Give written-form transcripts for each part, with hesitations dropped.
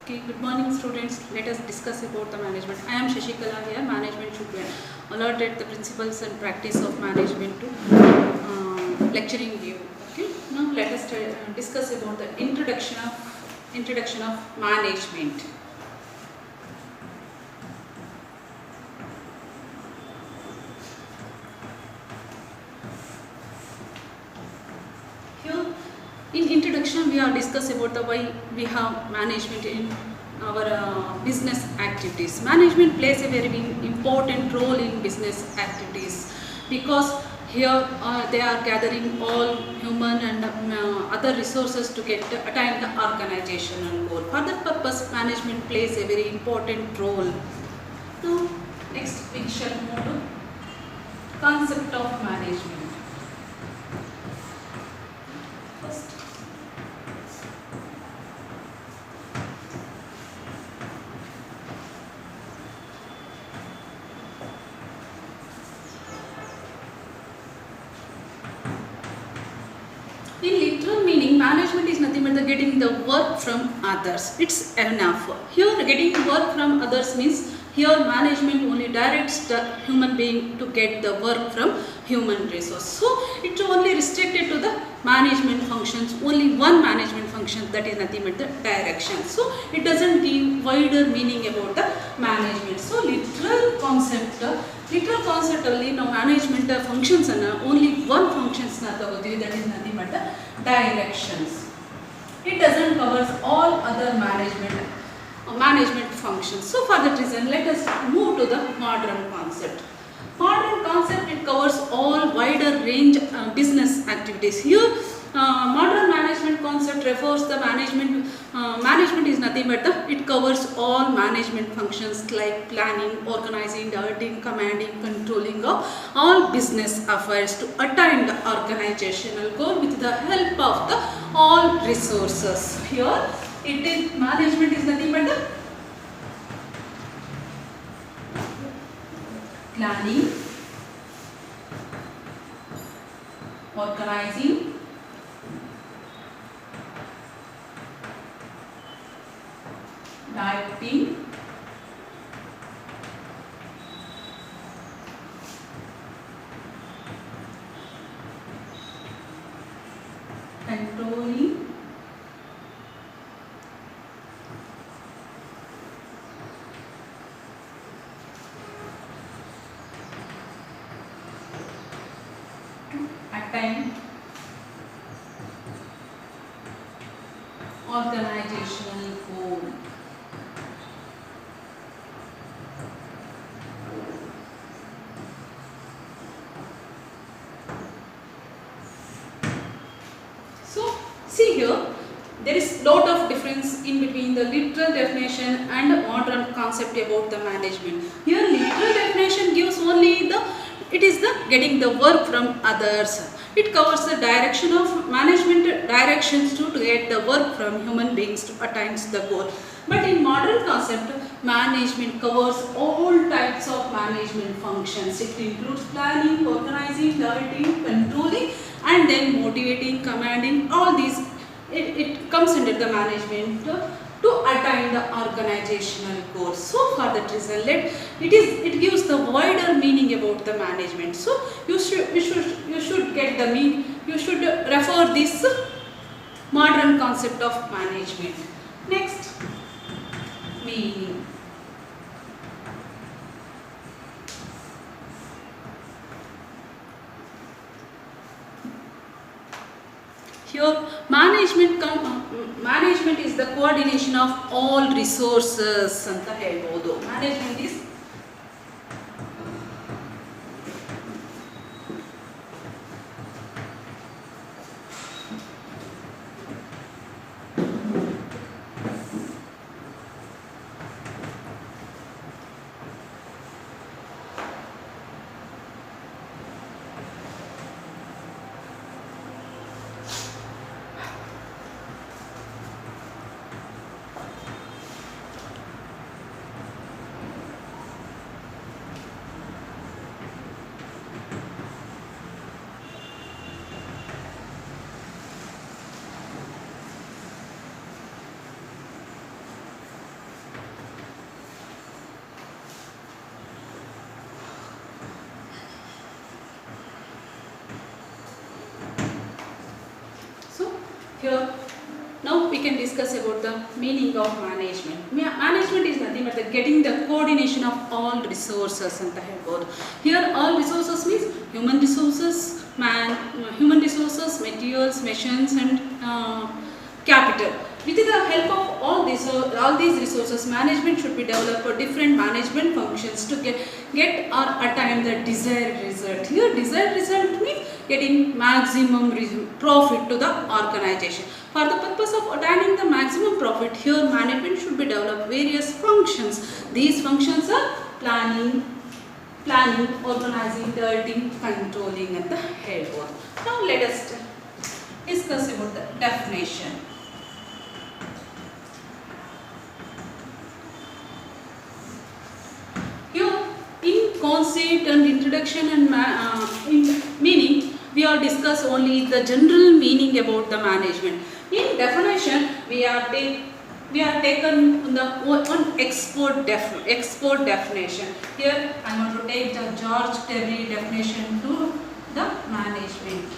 Okay, good morning students. Let us discuss about the management. I am Shashikala here. Management should be allotted the principles and practice of management to lecturing you. Okay. Now let us discuss about the introduction of management. Here in introduction we have discussed about the why we have management in our business activities. Management plays a very important role in business activities because here they are gathering all human and other resources to attain the organizational goal. For that purpose, management plays a very important role. Now, next we shall move to concept of management. First, in literal meaning, management is nothing but the getting the work from others. It's enough. Here, getting work from others means here management only directs the human being to get the work from human resource. So, it's only restricted to the management functions. Only one management function, that is nothing but the direction. So, it doesn't give wider meaning about the management. So, literal concept ಅಲ್ಲಿ ನಾವು management functions ಅನ್ನು only one functions ನ ತಗೋತೀವಿ, that is nothing but the directions. It doesn't covers all other management functions. So for that reason, let us move to the modern concept. Modern concept, it covers all wider range business activities. Here modern management concept refers the management is nothing but it covers all management functions like planning, organizing, directing, commanding, controlling of all business affairs to attain the organizational goal with the help of the all resources. Here management is nothing but the planning, organizing, directing, controlling, attain organizational goal. So see here, there is lot of difference in between the literal definition and the modern concept about the management. Here literal definition gives only it is the getting the work from others. It covers the direction of management directions to get the work from human beings to attain the goal. But in modern concept, management covers all types of management functions. It includes planning, organizing, directing, controlling, and then motivating, commanding. All these it comes under the management to attain the organizational goals. So for that reason, it gives the wider meaning about the management. So you should get the meaning. You should refer this modern concept of management. Next, meaning. Here management is the coordination of all resources ಅಂತ ಹೇಳ್ಬೋದು. Management is Here, now we can discuss about the meaning of management. Management is nothing but the getting the coordination of all resources ಅಂತ ಹೇಳ್ಬೋದು. Here all resources means human resources, materials, machines and capital. With the help of all these resources, management should be developed for different management functions to get or attain the desired result. Here desired result means getting maximum profit to the organization. For the purpose of attaining the maximum profit, here management should be developed various functions. These functions are planning, organizing, directing, controlling and the helpboard. Now let us discuss about the definition. Here in concept and introduction and meaning, we are discuss only the general meaning about the management. In definition, we are taken the one export definition. Here I want to take the George Terry definition to the management.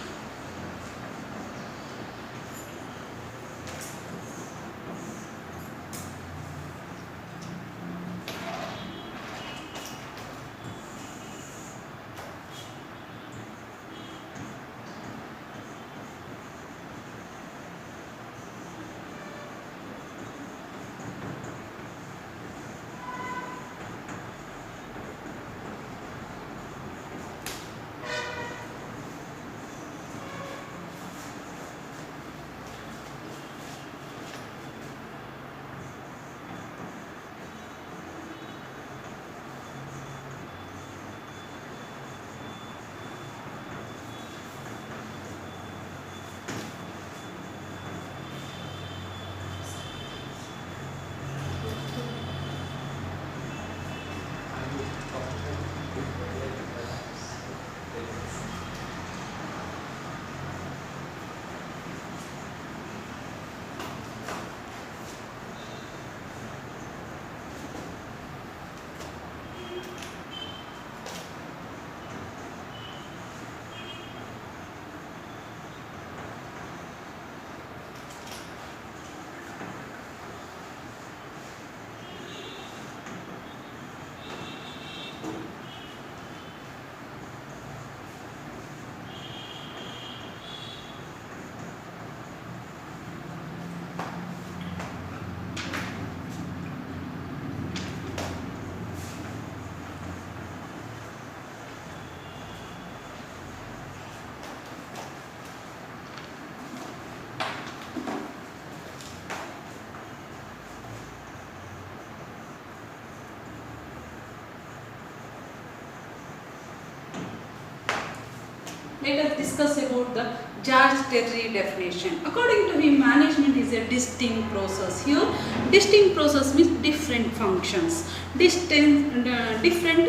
Let us discuss about the George Terry definition. According to him, management is a distinct process. Here, distinct process means different functions, different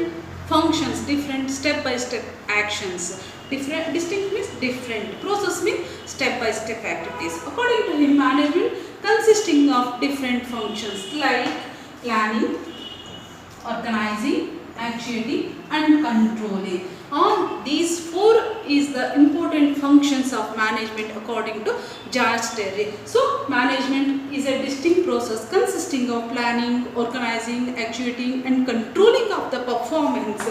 functions, different step-by-step actions. Distinct means different. Process means step-by-step activities. According to him, management consisting of different functions like planning, organizing, actuating and controlling. All these four is the important functions of management according to George Terry. So management is a distinct process consisting of planning, organizing, actuating and controlling of the performance.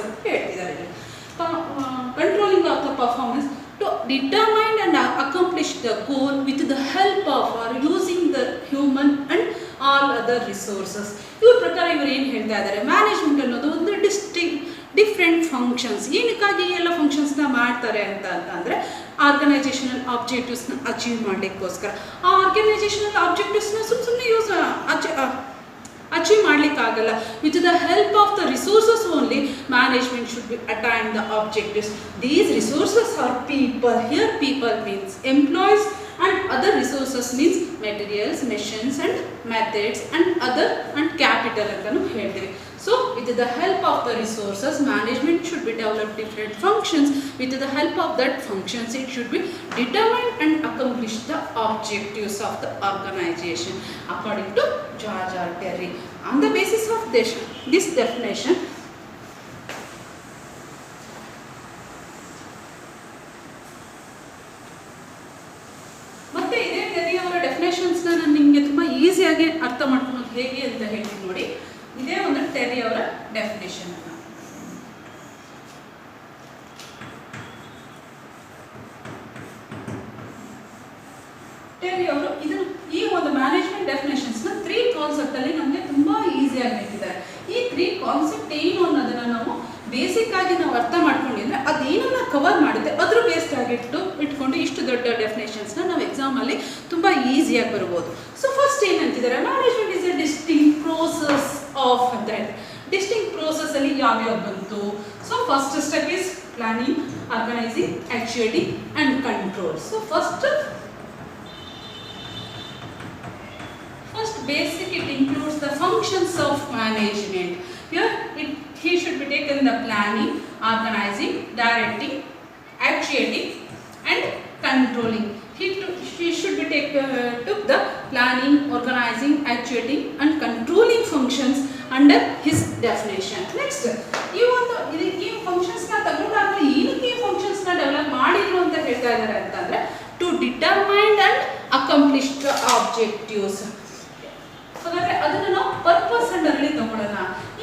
Controlling of the performance to determine and accomplish the goal with the help of or using the human and all other resources. ಇವ್ರ ಪ್ರಕಾರ ಇವರು ಏನು ಹೇಳ್ತಾ ಇದ್ದಾರೆ, management ಅನ್ನೋದು ಒಂದು different functions. ಏನಕ್ಕಾಗಿ ಎಲ್ಲ ಫಂಕ್ಷನ್ಸ್ನ ಮಾಡ್ತಾರೆ ಅಂತಂದರೆ ಆರ್ಗನೈಜೇಷನಲ್ ಆಬ್ಜೆಕ್ಟಿವ್ಸ್ನ ಅಚೀವ್ ಮಾಡಲಿಕ್ಕೋಸ್ಕರ. ಆ ಆರ್ಗನೈಜೇಷನಲ್ ಆಬ್ಜೆಕ್ಟಿವ್ಸ್ನ ಸುಮ್ಮನೆ ಅಚೀವ್ ಮಾಡಲಿಕ್ಕಾಗಲ್ಲ. With the help of the resources only management should be attain the objectives. These resources are people. Here people means employees and other resources means materials, machines and methods and other and capital ಅಂತಲೂ ಹೇಳ್ತೀವಿ. So with the help of the resources, management should be developed different functions. With the help of that functions, it should be determine and accomplish the objectives of the organization according to George R. Terry. On the basis of this definition, ಮತ್ತೆ ಇದೇ ತೆರಿಯ ಡೆಫಿನೇಷನ್ಸ್ನ ನಾನು ನಿಮಗೆ ತುಂಬ ಈಸಿಯಾಗಿ ಅರ್ಥ ಮಾಡ್ಕೊಳೋದು ಹೇಗೆ ಅಂತ ಹೇಳ್ತೀನಿ ನೋಡಿ. ಇದೇ ಒಂದು ಟೆರ್ರಿ ಅವರ ಡೆಫಿನೇಷನ್. ಟೆರ್ರಿ ಅವರು ಇದನ್ನು ಈ ಒಂದು ಮ್ಯಾನೇಜ್ಮೆಂಟ್ ಡೆಫಿನೇಷನ್ಸ್ನ 3 ಕಾನ್ಸೆಪ್ಟಲ್ಲಿ ನಮಗೆ ತುಂಬ ಈಸಿಯಾಗಿ ಹೇಳ್ತಿದ್ದಾರೆ. ಈ 3 ಕಾನ್ಸೆಪ್ಟ್ ಏನು ಅನ್ನೋದನ್ನು ನಾವು ಬೇಸಿಕ್ ಆಗಿ ನಾವು ಅರ್ಥ ಮಾಡ್ಕೊಂಡಿದ್ರೆ ಅದೇನನ್ನ ಕವರ್ ಮಾಡುತ್ತೆ ಅದ್ರ ಬೇಸ್ಡ್ ಆಗಿ ಇಟ್ಕೊಂಡು ಇಷ್ಟು ದೊಡ್ಡ ಡೆಫಿನೇಷನ್ಸ್ನ ನಾವು ಎಕ್ಸಾಮಲ್ಲಿ ತುಂಬ ಈಸಿಯಾಗಿ ಬರ್ಬೋದು. ಸೊ ಫಸ್ಟ್ ಏನಂತಿದ್ದಾರೆ, management is a distinct process of ಅಂತ ಹೇಳಿ. ಡಿಸ್ಟಿಂಕ್ಟ್ ಪ್ರೋಸೆಸ್ ಅಲ್ಲಿ ಯಾವ್ಯಾವ ಬಂತು? So first step is planning, organizing, actuating and control. So first basic, it includes the functions of management. Here he should be taken the planning, organizing, directing, actuating and controlling. He should be took the planning, organizing, actuating and controlling functions under his definition. Next, ಈ functions ನ ತಗೊಂಡಾಗ ಏನಕ್ಕೆ ಈ functions ನ develop ಮಾಡಿದ್ರು ಅಂತ ಹೇಳ್ತಾ ಇದ್ದಾರೆ ಅಂತಂದ್ರೆ to determine and accomplish the objectives. ಹಾಗಾದ್ರೆ ಅದನ್ನು ನಾವು ಪರ್ಪಸ್ ಅಂಡರ್ಲಿ ತಗೊಳ್ಳೋಣ.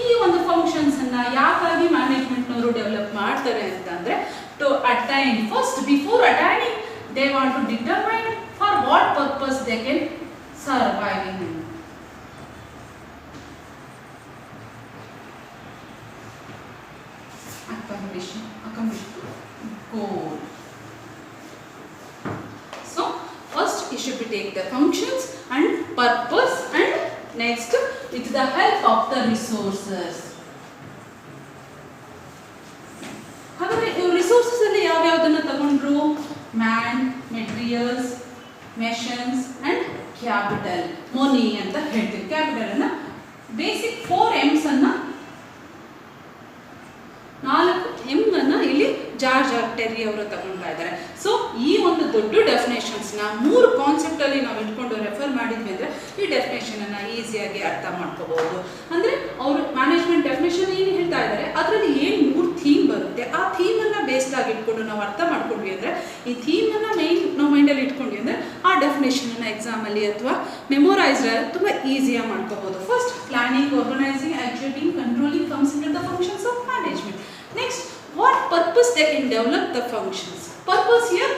ಈ ಒಂದು ಫಂಕ್ಷನ್ಸ್ ಅನ್ನ ಯಾಕಾಗಿ ಮ್ಯಾನೇಜ್ಮೆಂಟ್ನವರು ಡೆವಲಪ್ ಮಾಡ್ತಾರೆ ಅಂತಂದ್ರೆ to attain first, before attaining they want to determine for what purpose they can surviving. accomplish goal. So first you should be take the functions and purpose and next with the help of the resources. ಹಾಗಾದ್ರೆ ಈ resources ಅಲ್ಲಿ ಯಾವ ಯಾವುದನ್ನ ತಗೊಂಡ್ರು? Man, materials, machines and capital, money ಅಂತ ಹೇಳ್ತೀವಿ. Capital ಅನ್ನ basic 4 M's ಅನ್ನ 4 M ಅನ್ನ ಇಲ್ಲಿ ಜಾರ್ಜ್ ಟೆರ್ರಿ ಅವರು ತಗೊಳ್ತಾ ಇದ್ದಾರೆ. ಸೊ ಈ ಒಂದು ದೊಡ್ಡ ಡೆಫಿನೇಷನ್ಸ್ನ 3 ಕಾನ್ಸೆಪ್ಟ್ ಅಲ್ಲಿ ನಾವು ಇಟ್ಕೊಂಡು ರೆಫರ್ ಮಾಡಿದ್ವಿ ಅಂದ್ರೆ ಈ ಡೆಫಿನೇಷನ್ ಅನ್ನ ಈಸಿಯಾಗಿ ಅರ್ಥ ಮಾಡ್ಕೋಬಹುದು. ಅಂದ್ರೆ ಅವರು ಮ್ಯಾನೇಜ್ಮೆಂಟ್ ಡೆಫಿನೇಷನ್ ಏನು ಹೇಳ್ತಾ ಇದ್ದಾರೆ ಅದರಲ್ಲಿ ಏನು 3 ಥೀಮ್ ಬರುತ್ತೆ, ಆ ಥೀಮ್ ಅನ್ನ ಬೇಸ್ಡ್ ಆಗಿ ಇಟ್ಕೊಂಡು ನಾವು ಅರ್ಥ ಮಾಡ್ಕೊಂಡ್ವಿ ಅಂದ್ರೆ, ಈ ಥೀಮ್ ಅನ್ನ ನಾವು ಮೈಂಡಲ್ಲಿ ಇಟ್ಕೊಂಡ್ವಿ ಅಂದ್ರೆ ಆ ಡೆಫಿನೇಷನ್ ಅನ್ನ ಎಕ್ಸಾಮ್ ಅಲ್ಲಿ ಅಥವಾ ಮೆಮೊರೈಸ್ ತುಂಬಾ ಈಸಿಯಾಗಿ ಮಾಡ್ಕೋಬಹುದು. First planning, organizing, actuating, controlling comes into the functions of management. Next, what purpose they can develop the functions? Purpose here,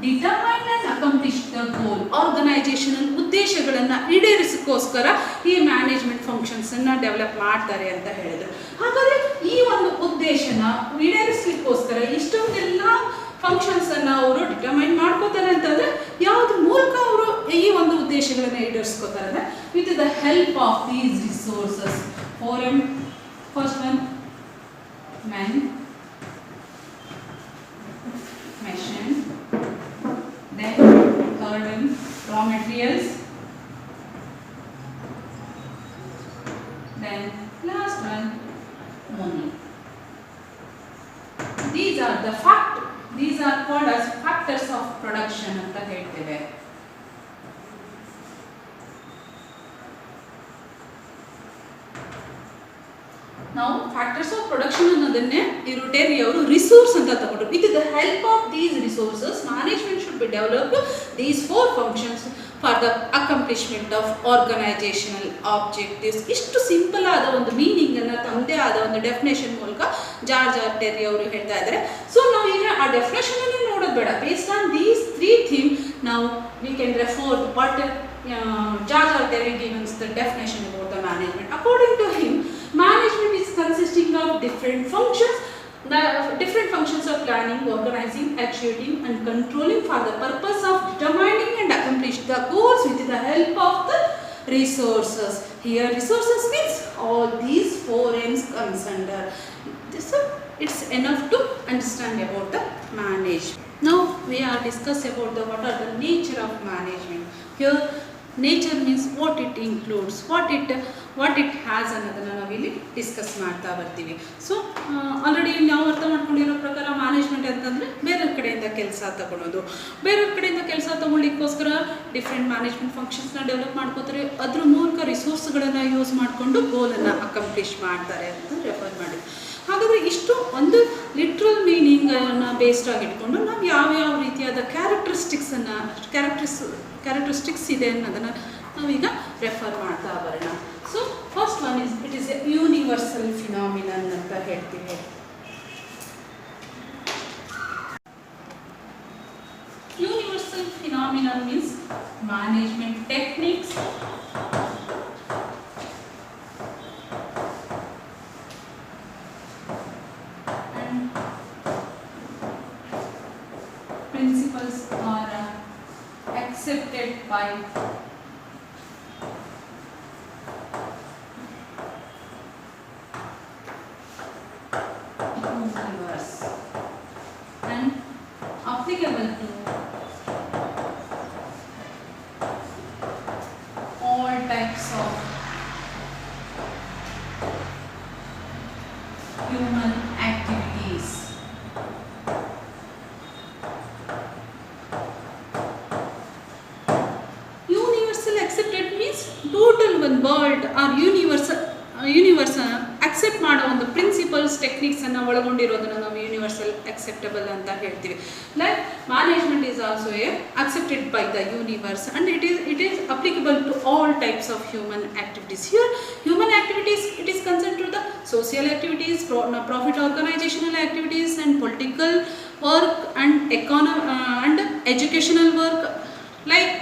determine and accomplish the goal. Organizational ಉದ್ದೇಶಗಳನ್ನು ಈಡೇರಿಸೋಸ್ಕರ ಈ ಮ್ಯಾನೇಜ್ಮೆಂಟ್ ಫಂಕ್ಷನ್ಸ್ ಅನ್ನ develop ಮಾಡ್ತಾರೆ ಅಂತ ಹೇಳಿದ್ರು. ಹಾಗಾದ್ರೆ ಈ ಒಂದು ಉದ್ದೇಶನ ಈಡೇರಿಸಲಿಕ್ಕೋಸ್ಕರ ಇಷ್ಟೊಂದೆಲ್ಲ ಫಂಕ್ಷನ್ಸ್ ಅನ್ನ ಅವರು ಡಿಟರ್ಮೈನ್ ಮಾಡ್ಕೋತಾರೆ ಅಂತಂದ್ರೆ ಯಾವ್ದ್ರ ಮೂಲಕ ಅವರು ಈ ಒಂದು ಉದ್ದೇಶಗಳನ್ನ ಈಡೇರಿಸ್ಕೋತಾರೆ ಅಂದ್ರೆ with the help of these resources. 4M, first one man, machine, then third one raw materials, then last one money. These are called as factors of production ಅಂತ ಹೇಳ್ತೇವೆ. ನಾವು ಫ್ಯಾಕ್ಟರ್ಸ್ ಆಫ್ ಪ್ರೊಡಕ್ಷನ್ ಅನ್ನೋದನ್ನೇ ಇವರು ಟೆರ್ರಿ ಅವರು resource ಅಂತ ತಗೊಂಡ್ರು. With the help of these resources management should be develop these 4 functions for the accomplishment of organizational objectives. ಇಷ್ಟು simple ಆದ ಒಂದು ಮೀನಿಂಗ್ ಅನ್ನ ತಮ್ಮದೇ ಆದ ಒಂದು ಡೆಫಿನೇಷನ್ ಮೂಲಕ ಜಾರ್ಜ್ ಟೆರ್ರಿ ಅವರು ಹೇಳ್ತಾ ಇದ್ದಾರೆ. ಸೊ ನಾವು ಈಗ ಆ ಡೆಫಿನೇಷನ್ ಅನ್ನು ನೋಡೋದು ಬೇಡ. ಬೇಸ್ಡ್ ಆನ್ ದೀಸ್ 3 ಥೀಮ್ ನಾವು we can refer what George Terry gives the definition about the management. According to him, management is consisting of different functions. The different functions of planning, organizing, actuating and controlling for the purpose of determining and accomplish the goals with the help of the resources. Here resources means all these 4 M's comes under. So it's enough to understand about the management. Now we are discuss about the what are the nature of management. Here nature means what it includes, what it has ಅನ್ನೋದನ್ನು ನಾವಿಲ್ಲಿ discuss ಮಾಡ್ತಾ ಬರ್ತೀವಿ. So already ನಾವು ಅರ್ಥ ಮಾಡ್ಕೊಂಡಿರೋ ಪ್ರಕಾರ management ಅಂತಂದರೆ ಬೇರೆಯವ್ರ ಕಡೆಯಿಂದ ಕೆಲಸ ತಗೊಳ್ಳೋದು. ಬೇರೆಯವ್ರ ಕಡೆಯಿಂದ ಕೆಲಸ ತಗೊಳ್ಳಿಕ್ಕೋಸ್ಕರ ಡಿಫ್ರೆಂಟ್ ಮ್ಯಾನೇಜ್ಮೆಂಟ್ ಫಂಕ್ಷನ್ಸ್ನ ಡೆವಲಪ್ ಮಾಡ್ಕೋತಾರೆ. ಅದ್ರ ಮೂಲಕ ರಿಸೋರ್ಸ್ಗಳನ್ನು ಯೂಸ್ ಮಾಡಿಕೊಂಡು ಗೋಲನ್ನು ಅಕಂಪ್ಲಿಷ್ ಮಾಡ್ತಾರೆ ಅಂತ ರೆಫರ್ ಮಾಡಿ. ಹಾಗಾದರೆ ಇಷ್ಟು ಒಂದು ಲಿಟ್ರಲ್ ಮೀನಿಂಗನ್ನು ಬೇಸ್ಡ್ ಆಗಿಟ್ಕೊಂಡು ನಾವು ಯಾವ್ಯಾವ ರೀತಿಯಾದ ಕ್ಯಾರೆಕ್ಟರಿಸ್ಟಿಕ್ಸ್ ಇದೆ ಅನ್ನೋದನ್ನು ನಾವೀಗ ರೆಫರ್ ಮಾಡ್ತಾ ಬರೋಣ. So first one it is A universal phenomenon ಅಂತ ಹೇಳ್ತೀವಿ. Universal phenomenon means management techniques and principles are accepted by universe and applicable to all types of human activities. Universal accepted means total one world or universe accept ಮಾಡೋ ಒಂದು principles ಟೆಕ್ನಿಕ್ಸನ್ನು ಒಳಗೊಂಡಿರೋದನ್ನು ನಾವು universal acceptable ಅಂತ ಹೇಳ್ತೀವಿ. Like management is also accepted by the universe and it is applicable to all types of human activities. Here human activities, it is concerned to the social activities, profit organizational activities and political work and and educational work. Like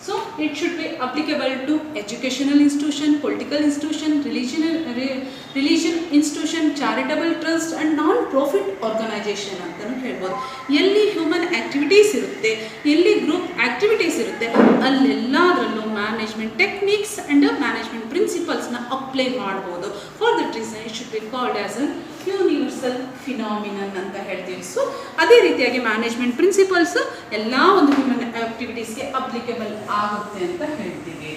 so it should be applicable to educational institution, political institution, religion institution, charitable trust and non-profit organization ಅಂತಲೂ ಹೇಳ್ಬೋದು. ಎಲ್ಲಿ human activities ಇರುತ್ತೆ, ಎಲ್ಲಿ group activities ಇರುತ್ತೆ, ಅಲ್ಲೆಲ್ಲದರಲ್ಲೂ management techniques and management ಪ್ರಿನ್ಸಿಪಲ್ಸ್ನ apply ಮಾಡ್ಬೋದು. For that reason it should be called as a universal phenomenon ಅಂತ ಹೇಳ್ತೀವಿ. ಸೊ ಅದೇ ರೀತಿಯಾಗಿ ಮ್ಯಾನೇಜ್ಮೆಂಟ್ ಪ್ರಿನ್ಸಿಪಲ್ಸ್ ಎಲ್ಲ ಒಂದು ಹ್ಯೂಮನ್ ಆ್ಯಕ್ಟಿವಿಟೀಸ್ಗೆ ಅಪ್ಲಿಕೇಬಲ್ ಆಗುತ್ತೆ ಅಂತ ಹೇಳ್ತೀವಿ.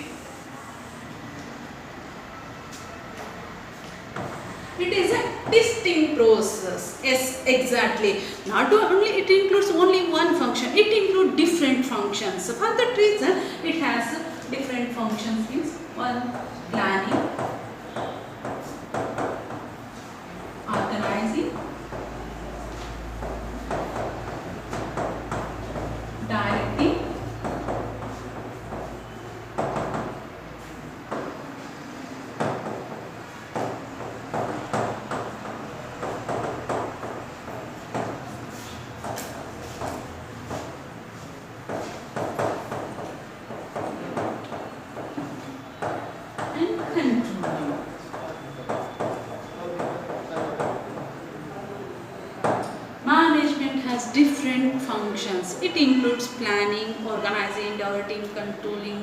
It is a distinct process. Yes, exactly. Not only it includes only one function, it includes different functions. So for that reason, it has different functions. Means one, planning, organizing, directing, different functions. It includes planning, organizing, directing, controlling,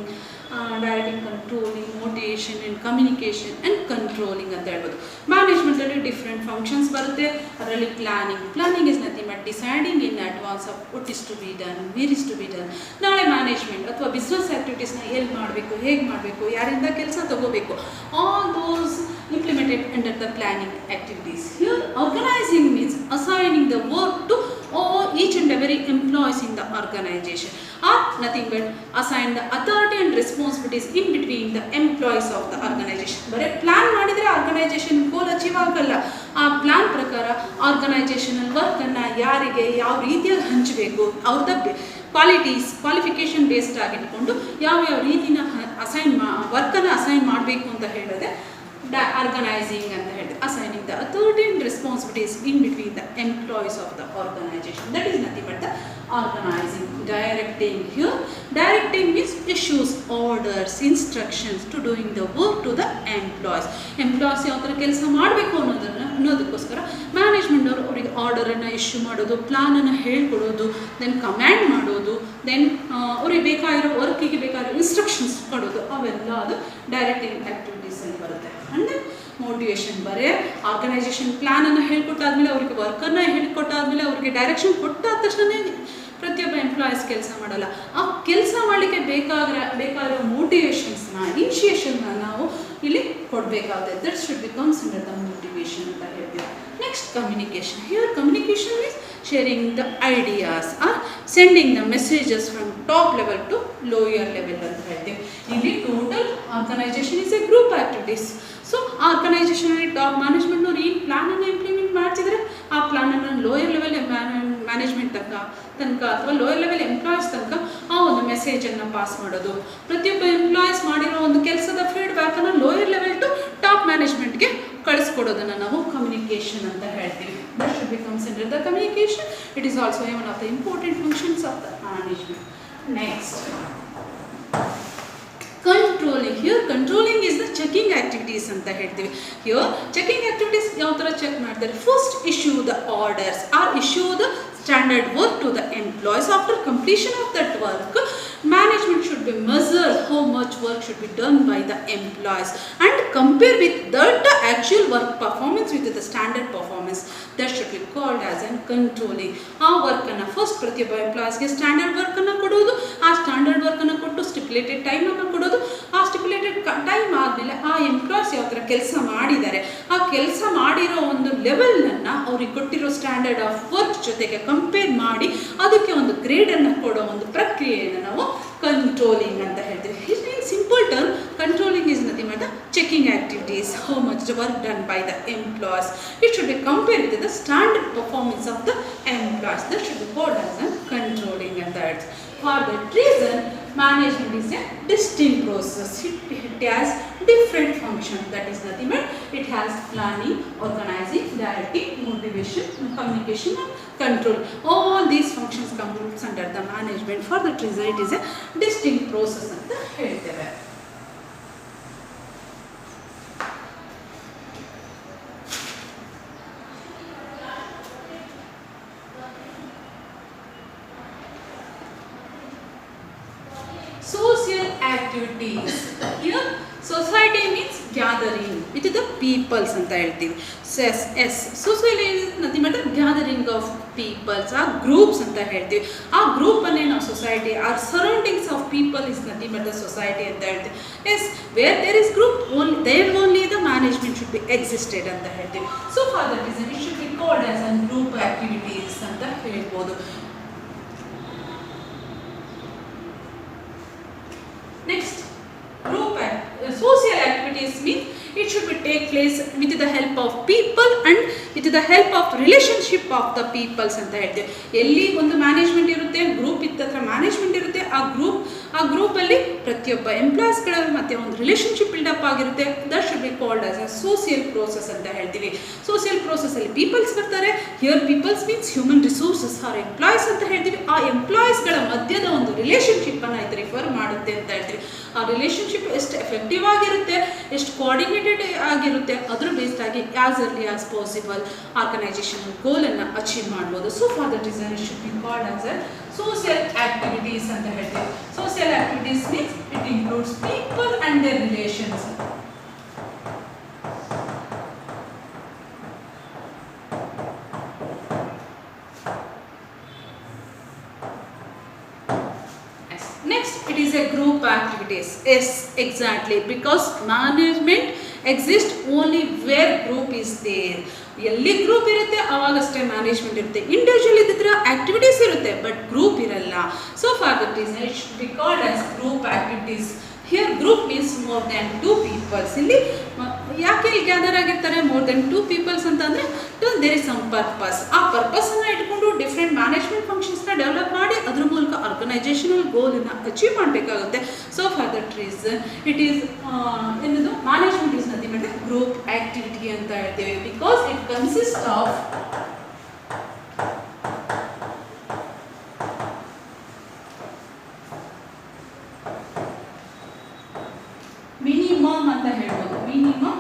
motivation and communication and controlling ಅಂತ ಹೇಳ್ಬೋದು. Management ಅಲ್ಲಿ different functions ಬರುತ್ತೆ. ಅದರಲ್ಲಿ planning is nothing but deciding in advance of what is to be done, where is to be done. ನಾಳೆ management ಅಥವಾ business ಆಕ್ಟಿವಿಟೀಸ್ನ ಎಲ್ಲಿ ಮಾಡಬೇಕು, ಹೇಗೆ ಮಾಡಬೇಕು, ಯಾರಿಂದ ಕೆಲಸ ತಗೋಬೇಕು, all those implemented under the planning activities. Here organizing means assigning the work to each and every employees in the organization, or nothing but assign the authority and responsibilities in between the employees of the organization. bare plan madidre organization goal achieve agalla. ಆ plan ಪ್ರಕಾರ organisational ವರ್ಕನ್ನು ಯಾರಿಗೆ ಯಾವ ರೀತಿಯಾಗಿ ಹಂಚಬೇಕು, ಅವ್ರದ್ದು qualification based ಆಗಿಟ್ಕೊಂಡು ಯಾವ್ಯಾವ ರೀತಿನ ವರ್ಕನ್ನು assign ಮಾಡಬೇಕು ಅಂತ ಹೇಳಿದ್ರೆ organizing and assigning the authority and responsibilities in between the employees of the organization. That is nothing but the organizing. Directing means issues orders, instructions to doing the work to the employees ಯಾವ ಥರ ಕೆಲಸ ಮಾಡಬೇಕು ಅನ್ನೋದಕ್ಕೋಸ್ಕರ management ಅವರು ಅವರಿಗೆ ಆರ್ಡರನ್ನು issue ಮಾಡೋದು, ಪ್ಲಾನನ್ನು ಹೇಳ್ಕೊಡೋದು, then command ಮಾಡೋದು, ದೆನ್ ಅವ್ರಿಗೆ ಬೇಕಾಗಿರೋ ವರ್ಕಿಗೆ ಬೇಕಾಗಿರೋ ಇನ್ಸ್ಟ್ರಕ್ಷನ್ಸ್ ಕೊಡೋದು, ಅವೆಲ್ಲ ಅದು ಡೈರೆಕ್ಟಿಂಗ್ ಆ್ಯಕ್ಟಿವಿಟೀಸಲ್ಲಿ ಬರುತ್ತೆ. ಅಂಡ್ ಮೋಟಿವೇಶನ್ ಆರ್ಗನೈಜೇಷನ್ ಪ್ಲಾನನ್ನು ಹೇಳ್ಕೊಟ್ಟಾದ್ಮೇಲೆ ಅವ್ರಿಗೆ ವರ್ಕನ್ನು ಹೇಳ್ಕೊಟ್ಟಾದ್ಮೇಲೆ ಅವ್ರಿಗೆ ಡೈರೆಕ್ಷನ್ ಕೊಟ್ಟಾದ ತಕ್ಷಣ ಪ್ರತಿಯೊಬ್ಬ ಎಂಪ್ಲಾಯೀಸ್ ಕೆಲಸ ಮಾಡಲ್ಲ. ಆ ಕೆಲಸ ಮಾಡಲಿಕ್ಕೆ ಬೇಕಾಗಿರೋ ಮೋಟಿವೇಶನ್ಸ್ನ, ಇನಿಷಿಯೇಷನ್ನ ನಾವು ಇಲ್ಲಿ ಕೊಡಬೇಕಾಗುತ್ತೆ. That should B consider the motivation ಅಂತ ಹೇಳ್ತೀವಿ. Next communication. Here communication means sharing the ideas or sending the messages from top level to lower level ಅಂತ ಹೇಳ್ತೀವಿ. ಇಲ್ಲಿ total organization is a group activities. So ಆರ್ಗನೈಸೇಷನಲ್ಲಿ top ಮ್ಯಾನೇಜ್ಮೆಂಟ್ನವ್ರು ಏನು ಪ್ಲಾನನ್ನು implement ಮಾಡ್ತಿದ್ದಾರೆ ಆ ಪ್ಲಾನನ್ನು ಲೋಯರ್ ಲೆವೆಲ್ ಮ್ಯಾನೇಜ್ಮೆಂಟ್ ತನಕ ಅಥವಾ ಲೋಯರ್ ಲೆವೆಲ್ ಎಂಪ್ಲಾಯೀಸ್ ತನಕ ಆ ಒಂದು ಮೆಸೇಜನ್ನು ಪಾಸ್ ಮಾಡೋದು. ಪ್ರತಿಯೊಬ್ಬ ಎಂಪ್ಲಾಯೀಸ್ ಮಾಡಿರೋ ಒಂದು ಕೆಲಸದ ಫೀಡ್ಬ್ಯಾಕನ್ನು ಲೋಯರ್ ಲೆವೆಲ್ ಟು ಟಾಪ್ ಮ್ಯಾನೇಜ್ಮೆಂಟ್ಗೆ ಕಳಿಸ್ಕೊಡೋದನ್ನು ನಾವು ಕಮ್ಯುನಿಕೇಷನ್ ಅಂತ ಹೇಳ್ತೀವಿ. That should be considered the communication. It is also one of the important functions of the management. Next, controlling. Here controlling is the checking activities ಅಂತ ಹೇಳ್ತೀವಿ. Here checking activities ಯಾವ ಥರ check ಮಾಡ್ತಾರೆ? First issue the orders or issue the standard work to the employees. After completion of that work, management should be measure how much work should be done by the employees and compare with that actual work performance with the standard performance. That should be called as an controlling. ಆ ವರ್ಕನ್ನು first ಪ್ರತಿಯೊಬ್ಬ ಎಂಪ್ಲಾಯೀಸ್ಗೆ standard ವರ್ಕನ್ನು ಕೊಡೋದು, ಆ standard ವರ್ಕನ್ನು ಕೊಟ್ಟು stipulated ಟೈಮನ್ನು ಕೊಡೋದು. ಆ stipulated time ಆದಮೇಲೆ ಆ ಎಂಪ್ಲಾಯೀಸ್ ಯಾವ ಥರ ಕೆಲಸ ಮಾಡಿದ್ದಾರೆ, ಆ ಕೆಲಸ ಮಾಡಿರೋ ಒಂದು ಲೆವೆಲನ್ನು ಅವ್ರಿಗೆ ಕೊಟ್ಟಿರೋ ಸ್ಟ್ಯಾಂಡರ್ಡ್ ಆಫ್ ವರ್ಕ್ ಜೊತೆಗೆ ಕಂಪೇರ್ ಮಾಡಿ ಅದಕ್ಕೆ ಒಂದು ಗ್ರೇಡನ್ನು ಕೊಡೋ ಒಂದು ಪ್ರಕ್ರಿಯೆಯನ್ನು ನಾವು controlling ಅಂತ ಹೇಳ್ತೀವಿ. In simple term, controlling is nothing but the checking activities, how much the work done by the employees. It should be compared with the standard performance of the employees. That should be called as a controlling. And that for that reason, management is a distinct process. It has different functions. That is nothing but it has planning, organizing, directing, motivation, communication, and control. All these functions come under the management. For that reason, it is a distinct process ಅಂತ ಹೇಳ್ತೇವೆ. Social activities. Here society means gathering with the peoples ಅಂತ ಹೇಳ್ತೀವಿ. Society is nothing but the gathering of peoples, ಆ groups ಅಂತ ಹೇಳ್ತೀವಿ. ಆ ಗ್ರೂಪನ್ನೇ ನಾವು ಸೊಸೈಟಿ, ಆ surroundings of people is nothing but the society ಅಂತ ಹೇಳ್ತೀವಿ. Where there is group only the management should be existed ಅಂತ ಹೇಳ್ತೀವಿ. So for that reason it should be called as an group activities ಅಂತ ಹೇಳ್ಬೋದು. Next, social activities means it should be take place with the help of people and with the help of relationship of the peoples ಅಂತ ಹೇಳ್ತೀವಿ. ಎಲ್ಲಿ ಒಂದು management ಇರುತ್ತೆ, group ಇತ್ತ management ಇರುತ್ತೆ, ಆ ಗ್ರೂಪಲ್ಲಿ ಪ್ರತಿಯೊಬ್ಬ ಎಂಪ್ಲಾಯೀಸ್ಗಳ ಮತ್ತೆ ಒಂದು ರಿಲೇಷನ್ಶಿಪ್ ಬಿಲ್ಡಪ್ ಆಗಿರುತ್ತೆ. That should be called as a social process ಅಂತ ಹೇಳ್ತೀವಿ. ಸೋಷಿಯಲ್ ಪ್ರೋಸೆಸ್ಸಲ್ಲಿ ಪೀಪಲ್ಸ್ ಬರ್ತಾರೆ. Here peoples means human resources or employees ಅಂತ ಹೇಳ್ತೀವಿ. ಆ ಎಂಪ್ಲಾಯೀಸ್ಗಳ ಮಧ್ಯದ ಒಂದು ರಿಲೇಷನ್ಶಿಪ್ಪನ್ನು ಇದು ರಿಫರ್ ಮಾಡುತ್ತೆ ಅಂತ ಹೇಳ್ತೀವಿ. ಆ ರಿಲೇಷನ್ಶಿಪ್ ಎಷ್ಟು ಎಫೆಕ್ಟಿವ್ ಆಗಿರುತ್ತೆ, ಎಷ್ಟು ಕೋಆರ್ಡಿನೇಟೆಡ್ ಆಗಿರುತ್ತೆ, ಅದ್ರ ಬೇಸ್ಡ್ ಆಗಿ as early as possible organization ಗೋಲನ್ನು ಅಚೀವ್ ಮಾಡ್ಬೋದು. So for that reason it should be called as a social activities ಅಂತ ಹೇಳ್ತೀವಿ. Social activities means it includes people and their relations. Next, it is a group activities. Yes, exactly. Because management exists only where group is there. ಎಲ್ಲಿ group ಇರುತ್ತೆ ಅವಾಗಷ್ಟೇ management ಇರುತ್ತೆ. Individual ಇದ್ದಿದ್ರೆ activities ಇರುತ್ತೆ but group ಇರಲ್ಲ. So for that reason it should be called as group activities. Here group means more than 2 peoples. ಇಲ್ಲಿ ಯಾಕೆ ಇಲ್ಲಿ ಗ್ಯಾದರ್ ಆಗಿರ್ತಾರೆ ಮೋರ್ ದೆನ್ 2 ಪೀಪಲ್ಸ್ ಅಂತಂದರೆ ದೇರ್ ಇಸ್ ಸಮ್ ಪರ್ಪಸ್. ಆ ಪರ್ಪಸನ್ನು ಇಟ್ಕೊಂಡು ಡಿಫ್ರೆಂಟ್ ಮ್ಯಾನೇಜ್ಮೆಂಟ್ ಫಂಕ್ಷನ್ಸ್ನ ಡೆವಲಪ್ ಮಾಡಿ ಅದ್ರ ಮೂಲಕ ಆರ್ಗನೈಸೇಷನಲ್ ಗೋಲನ್ನು ಅಚೀವ್ ಮಾಡಬೇಕಾಗುತ್ತೆ. So for that reason it is ಏನದು management is nothing but group activity ಅಂತ ಹೇಳ್ತೇವೆ. Because it consist of minimum ಅಂತ ಹೇಳ್ಬೋದು. Minimum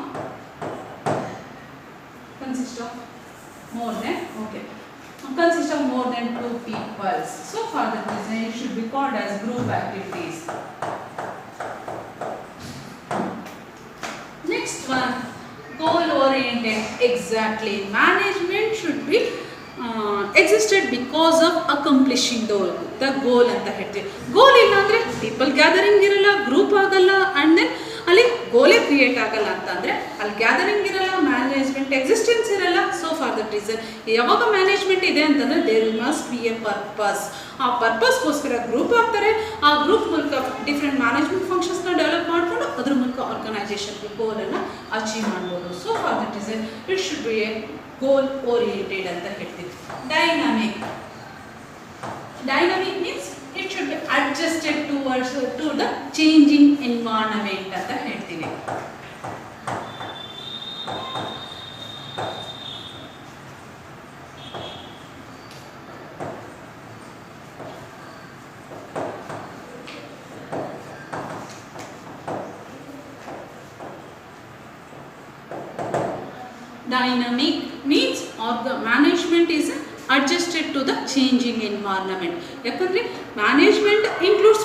consist of more than 2 peoples. So for that reason it should be called as group activities. Next one, goal oriented. Exactly, management should be existed because of accomplishing the goal ಅಂತ ಹೇಳ್ತೀವಿ. Goal ಇಲ್ಲ ಅಂದರೆ people gathering ಇರಲ್ಲ, group ಆಗಲ್ಲ, and then ಅಲ್ಲಿ ಗೋಲೇ create ಆಗಲ್ಲ ಅಂತಂದರೆ ಅಲ್ಲಿ ಗ್ಯಾದರಿಂಗ್ ಇರಲ್ಲ, ಮ್ಯಾನೇಜ್ಮೆಂಟ್ ಎಕ್ಸಿಸ್ಟೆನ್ಸ್ ಇರಲ್ಲ. ಸೊ ಫಾರ್ ದಟ್ ರೀಸನ್ ಯಾವಾಗ ಮ್ಯಾನೇಜ್ಮೆಂಟ್ ಇದೆ ಅಂತಂದರೆ there must be a purpose. ಆ ಪರ್ಪಸ್ಗೋಸ್ಕರ ಗ್ರೂಪ್ ಆಗ್ತಾರೆ. ಆ ಗ್ರೂಪ್ ಮೂಲಕ ಡಿಫ್ರೆಂಟ್ ಮ್ಯಾನೇಜ್ಮೆಂಟ್ ಫಂಕ್ಷನ್ಸ್ನ ಡೆವಲಪ್ ಮಾಡಿಕೊಂಡು ಅದ್ರ ಮೂಲಕ ಆರ್ಗನೈಸೇಷನ್ ಗೋಲನ್ನು ಅಚೀವ್ ಮಾಡ್ಬೋದು. So for that is it should be a goal oriented ಅಂತ ಹೇಳ್ತೀವಿ. Dynamic means it should be adjusted to the changing environment ಅಂತ ಹೇಳ್ತೀವಿ. Dynamic means management is adjusted to the changing environment. ಯಾಕಂದರೆ management includes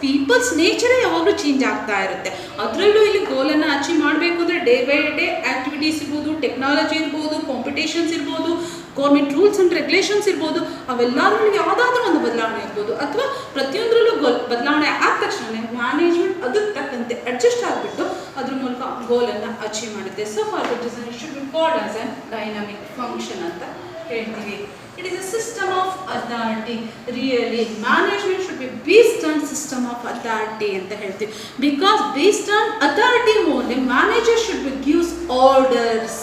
people's ನೇಚರೇ ಯಾವಾಗಲೂ change ಆಗ್ತಾ ಇರುತ್ತೆ. ಅದರಲ್ಲೂ ಇಲ್ಲಿ ಗೋಲನ್ನು ಅಚೀವ್ ಮಾಡಬೇಕು ಅಂದರೆ ಡೇ ಬೈ ಡೇ ಆ್ಯಕ್ಟಿವಿಟೀಸ್ ಇರ್ಬೋದು, ಟೆಕ್ನಾಲಜಿ ಇರ್ಬೋದು, ಕಾಂಪಿಟೇಷನ್ಸ್ ಇರ್ಬೋದು, ಗೌರ್ಮೆಂಟ್ ರೂಲ್ಸ್ ಆ್ಯಂಡ್ ರೆಗ್ಯುಲೇಷನ್ಸ್ ಇರ್ಬೋದು, ಅವೆಲ್ಲದರಲ್ಲೂ ಯಾವುದಾದ್ರೂ ಒಂದು ಬದಲಾವಣೆ ಇರ್ಬೋದು, ಅಥವಾ ಪ್ರತಿಯೊಂದರಲ್ಲೂ ಬದಲಾವಣೆ ಆದ ತಕ್ಷಣ ಮ್ಯಾನೇಜ್ಮೆಂಟ್ ಅದಕ್ಕೆ ತಕ್ಕಂತೆ ಅಡ್ಜಸ್ಟ್ ಆಗಿಬಿಟ್ಟು ಅದ್ರ ಮೂಲಕ ಗೋಲನ್ನು ಅಚೀವ್ ಮಾಡುತ್ತೆ. So for that reason it should be called as A dynamic function ಅಂತ ಹೇಳ್ತೀವಿ. It is a system of authority. Really, management should be based on system of authority ಅಂತ ಹೇಳ್ತೀವಿ. Because based on authority only, manager should be gives orders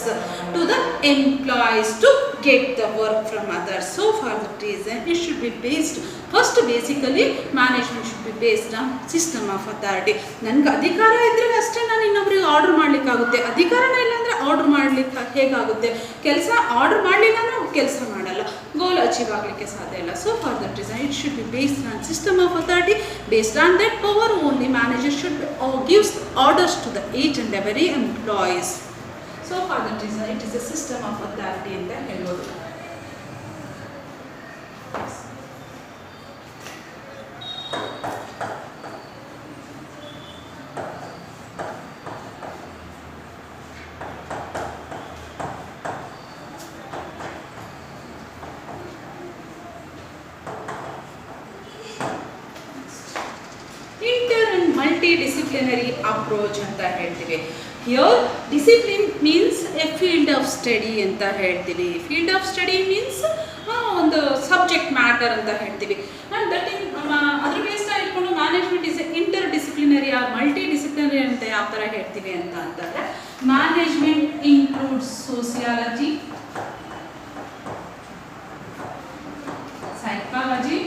to the employees to get the work from others. So for that reason, it should be based. First, basically, management should be based on system of authority. ನನಗೆ ಅಧಿಕಾರ ಇದ್ದರೆ ಅಷ್ಟೇ ನಾನು ಇನ್ನೊಬ್ರಿಗೆ order ಮಾಡಲಿಕ್ಕಾಗುತ್ತೆ. ಅಧಿಕಾರನೇ ಇಲ್ಲ ಅಂದರೆ order ಮಾಡಲಿಕ್ಕೆ ಹೇಗಾಗುತ್ತೆ? ಕೆಲಸ ಆರ್ಡರ್ ಮಾಡಲಿಲ್ಲ ಅಂದರೆ ಕೆಲಸ ಮಾಡಲ್ಲ, ಗೋಲ್ ಅಚೀವ್ ಆಗಲಿಕ್ಕೆ ಸಾಧ್ಯ ಇಲ್ಲ. So for that reason it should be based on system of authority. Based on that power only manager should gives orders to the each and every employees. So for that reason it is a system of authority ಅಂತ ಹೇಳ್ಬೋದು. Multidisciplinary approach ಅಂತ ಹೇಳ್ತೀವಿ. Here discipline means a field of study ಅಂತ ಹೇಳ್ತೀವಿ. Field of study means ಒಂದು subject matter ಅಂತ ಹೇಳ್ತೀವಿ. And that ಅದ್ರ ಬೇಸ್ನ ಇಟ್ಕೊಂಡು management is interdisciplinary or multidisciplinary ಅಂತ ಯಾವ ಥರ ಹೇಳ್ತೀವಿ ಅಂತಂದರೆ, management includes sociology, psychology,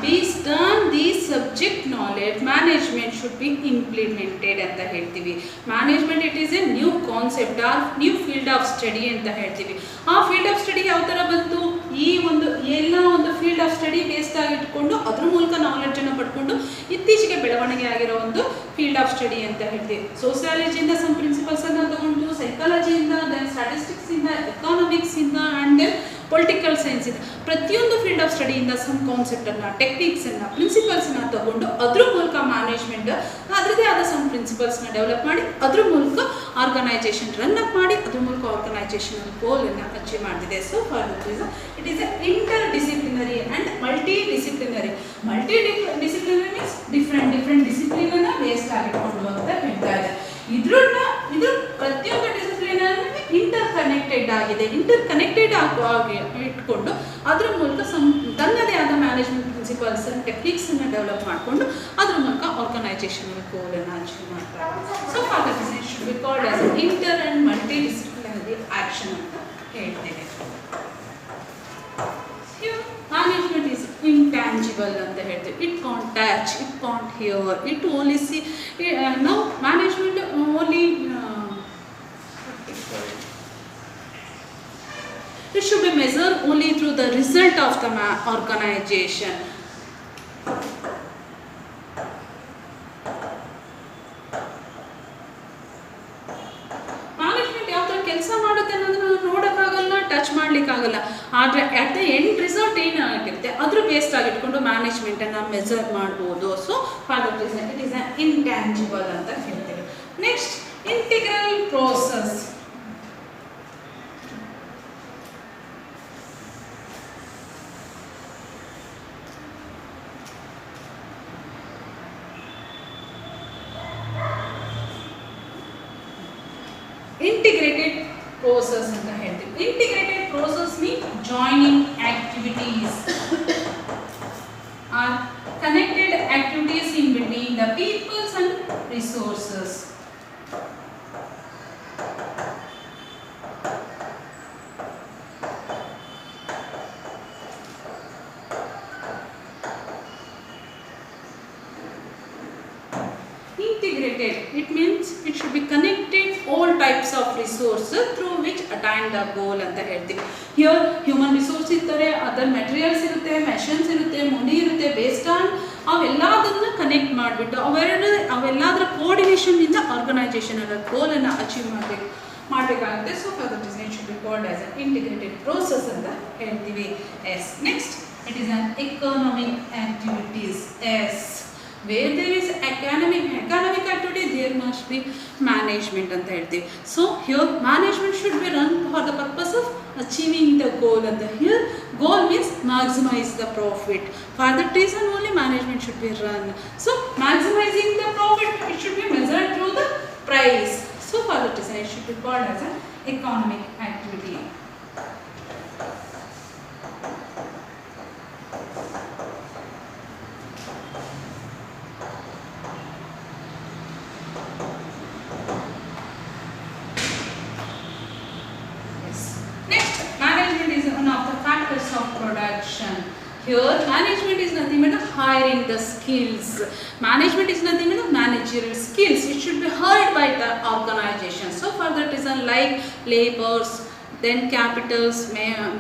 based on these subject knowledge management should be implemented ಅಂತ ಹೇಳ್ತೀವಿ. Management it is a new concept or new field of study ಅಂತ ಹೇಳ್ತೀವಿ. ಆ ಫೀಲ್ಡ್ ಆಫ್ ಸ್ಟಡಿ ಯಾವ ಥರ ಬಂತು? ಈ ಎಲ್ಲ ಒಂದು ಫೀಲ್ಡ್ ಆಫ್ ಸ್ಟಡಿ ಬೇಸ್ಡ್ ಆಗಿ ಇಟ್ಕೊಂಡು ಅದ್ರ ಮೂಲಕ ನಾಲೆಡ್ಜನ್ನು ಪಡ್ಕೊಂಡು ಇತ್ತೀಚೆಗೆ ಬೆಳವಣಿಗೆ ಆಗಿರೋ ಒಂದು ಫೀಲ್ಡ್ ಆಫ್ ಸ್ಟಡಿ ಅಂತ ಹೇಳ್ತೀವಿ. ಸೋಸಿಯಾಲಜಿಯಿಂದ ಸಮ್ ಪ್ರಿನ್ಸಿಪಲ್ಸನ್ನು ತಗೊಂಡು, ಸೈಕಾಲಜಿಯಿಂದ, ದೆನ್ ಸ್ಟ್ಯಾಟಿಸ್ಟಿಕ್ಸಿಂದ, ಎಕಾನಮಿಕ್ಸಿಂದ ಆ್ಯಂಡ್ ದೆನ್ ಪೊಲಿಟಿಕಲ್ ಸೈನ್ಸ್ ಇದೆ. ಪ್ರತಿಯೊಂದು ಫೀಲ್ಡ್ ಆಫ್ ಸ್ಟಡಿಯಿಂದ ಸಮ್ ಕಾನ್ಸೆಪ್ಟನ್ನು, ಟೆಕ್ನಿಕ್ಸನ್ನು, ಪ್ರಿನ್ಸಿಪಲ್ಸನ್ನು ತಗೊಂಡು ಅದ್ರ ಮೂಲಕ ಮ್ಯಾನೇಜ್ಮೆಂಟ್ ಅದರದೇ ಆದ ಸಮ್ ಪ್ರಿನ್ಸಿಪಲ್ಸ್ನ ಡೆವಲಪ್ ಮಾಡಿ ಅದ್ರ ಮೂಲಕ ಆರ್ಗನೈಜೇಷನ್ ರನ್ ಅಪ್ ಮಾಡಿ ಅದ್ರ ಮೂಲಕ ಆರ್ಗನೈಜೇಷನ್ ಗೋಲನ್ನು ಅಚೀವ್ ಮಾಡ್ತಿದೆ. So for that reason it is a inter disciplinary and multi disciplinary. Multi disciplinary means different ಡಿಸಿಪ್ಲಿನನ್ನು ಬೇಸ್ಡ್ ಆಗಿಟ್ಕೊಂಡು ಅಂತ ಹೇಳ್ತಾ ಇದೆ. ಇದು ಪ್ರತಿಯೊಂದು ಡಿಸಿಪ್ಲಿನರಿ ಇಂಟರ್ ಕನೆಕ್ಟೆಡ್ ಆಗಿದೆ. ಇಂಟರ್ ಕನೆಕ್ಟೆಡ್ ಆಗಿ ಇಟ್ಕೊಂಡು ಅದ್ರ ಮೂಲಕ ತನ್ನದೇ ಆದ ಮ್ಯಾನೇಜ್ಮೆಂಟ್ ಪ್ರಿನ್ಸಿಪಲ್ಸ್ ಆ್ಯಂಡ್ ಟೆಕ್ನಿಕ್ಸನ್ನು ಡೆವಲಪ್ ಮಾಡಿಕೊಂಡು ಅದ್ರ ಮೂಲಕ ಆರ್ಗನೈಜೇಷನ್ ಗೋಲನ್ನು ಅಚೀವ್ ಮಾಡ್ತಾರೆ. So for that reason it should be called as inter and multi disciplinary action ಅಂತ ಹೇಳ್ತೇವೆ. Management is intangible ಅಂತ ಹೇಳ್ತೀವಿ. It can't touch, it can't hear, it only see. Now management only it should be measured only through the result of the organization. Management ಯಾವ ಥರ ಕೆಲಸ ಮಾಡುತ್ತೆ ಅನ್ನೋದನ್ನ ನೋಡೋಕ್ಕಾಗಲ್ಲ, touch ಮಾಡಲಿಕ್ಕೆ ಮಾಡೋಕ್ಕಾಗಲ್ಲ. ಆದರೆ ಅಟ್ ದ ಎಂಡ್ ರಿಸಲ್ಟ್ ಏನಾಗಿರುತ್ತೆ ಅದ್ರ ಬೇಸ್ಡ್ ಆಗಿ ಇಟ್ಕೊಂಡು ಮ್ಯಾನೇಜ್ಮೆಂಟನ್ನು ಮೆಜರ್ ಮಾಡ್ಬೋದು. So for that reason it is a intangible ಅಂತ ಹೇಳ್ತೇವೆ. Next integral process. Integrated process ಅಂತ ಹೇಳ್ತೀವಿ. Integrated process mean joining activities or connected activities in between the peoples and resources. Integrated, it means it should be connected all types of resources through which attain the goal ಅಂತ ಹೇಳ್ತೀವಿ. Here human resource ಇರ್ತಾರೆ, other materials ಇರುತ್ತೆ, machines ಇರುತ್ತೆ, ಮನಿ ಇರುತ್ತೆ. Based on ಅವೆಲ್ಲದನ್ನ connect ಮಾಡಿಬಿಟ್ಟು ಅವೆಲ್ಲದರ coordination ಇಂದ organisation ಅದರ ಗೋಲನ್ನು ಅಚೀವ್ ಮಾಡಬೇಕಾಗುತ್ತೆ. So for that it should be called as an integrated process ಅಂತ ಹೇಳ್ತೀವಿ. Yes. Next it is an economic activities. Yes. Where there is economic activity, there must be management ಅಂತ ಹೇಳ್ತೀವಿ. So here management should be run for the purpose of achieving the goal. And here goal means maximize the profit. For that reason only management should be run. So maximizing the profit, it should be measured through the price. So for that reason it should be called as an economic activity. Of production. Here management is nothing but hiring the skills. Management is nothing but managerial skills. It should be hired by the organization. So for that reason, like laborers, then capitals,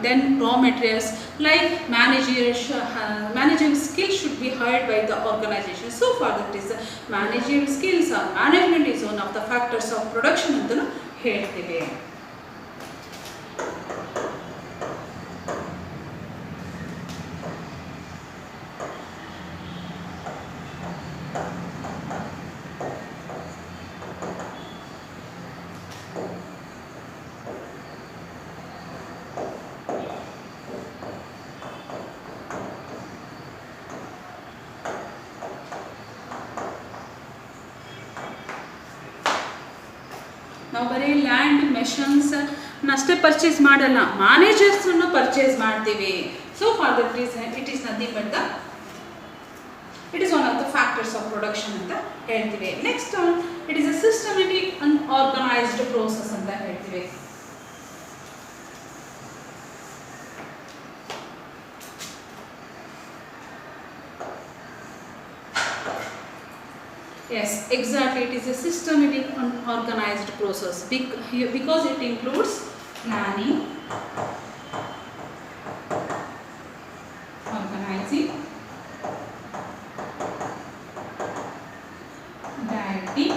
then raw materials, like managerial skills should be hired by the organization. So for that reason, managerial skills or management is one of the factors of production ಅಂತ ಹೇಳ್ತೀವಿ. ನಾವು ಬರೀ land ಮೆಷನ್ಸ್ ಅಷ್ಟೇ purchase ಮಾಡಲ್ಲ, managers ಅನ್ನು purchase ಮಾಡ್ತೀವಿ. So for that reason it is nothing but it is one of the factors of production ಅಂತ ಹೇಳ್ತೀವಿ. Next it is a systematic and organised process ಅಂತ ಹೇಳ್ತೀವಿ. Yes, exactly. It is a systematic and organized process because it includes planning, organizing, directing,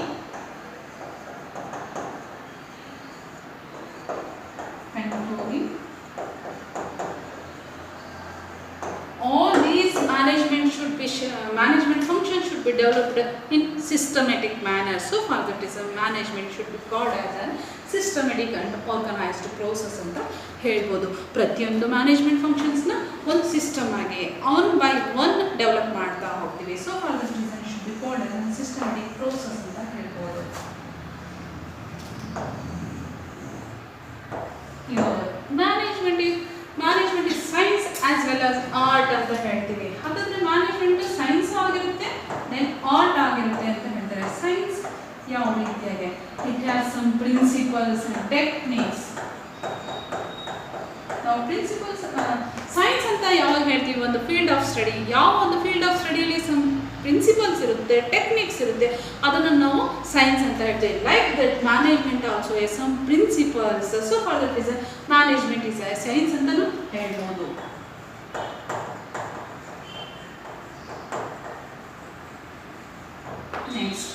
controlling. All these management functions should be developed in systematic manner. So for that reason management should be called as a systematic and organized process ಅಂತ ಹೇಳ್ಬೋದು. ಪ್ರತಿಯೊಂದು management ಫಂಕ್ಷನ್ಸ್ನ ಒಂದು system ಆಗಿ one by one develop ಮಾಡ್ತಾ ಹೋಗ್ತೀವಿ. So for that reason should be called as a systematic process ಅಂತ ಹೇಳ್ಬೋದು. Management is science as well as art ಅಂತ ಹೇಳ್ತೀವಿ. ಹಾಗಾದ್ರೆ ಮ್ಯಾನೇಜ್ಮೆಂಟ್ ಸೈನ್ಸ್ ಆಗಿರುತ್ತೆ, ದೆನ್ ಆರ್ಟ್ ಆಗಿರುತ್ತೆ ಅಂತ ಹೇಳ್ತಾರೆ. ಸೈನ್ಸ್ ಯಾವ ರೀತಿಯಾಗಿ it has some principles and techniques. ನಾವು ಪ್ರಿನ್ಸಿಪಲ್ಸ್ ಸೈನ್ಸ್ ಅಂತ ಯಾವಾಗ ಹೇಳ್ತೀವಿ, ಒಂದು ಫೀಲ್ಡ್ ಆಫ್ ಸ್ಟಡಿ, ಯಾವ ಒಂದು ಫೀಲ್ಡ್ ಆಫ್ ಸ್ಟಡಿಯಲ್ಲಿ ಸಮ್ ಪ್ರಿನ್ಸಿಪಲ್ಸ್ ಇರುತ್ತೆ, ಟೆಕ್ನಿಕ್ಸ್ ಇರುತ್ತೆ, ಅದನ್ನು ನಾವು ಸೈನ್ಸ್ ಅಂತ ಹೇಳ್ತೀವಿ. Like that management also a some principles. So for that reason management is a science ಅಂತಲೂ ಹೇಳ್ಬೋದು. Next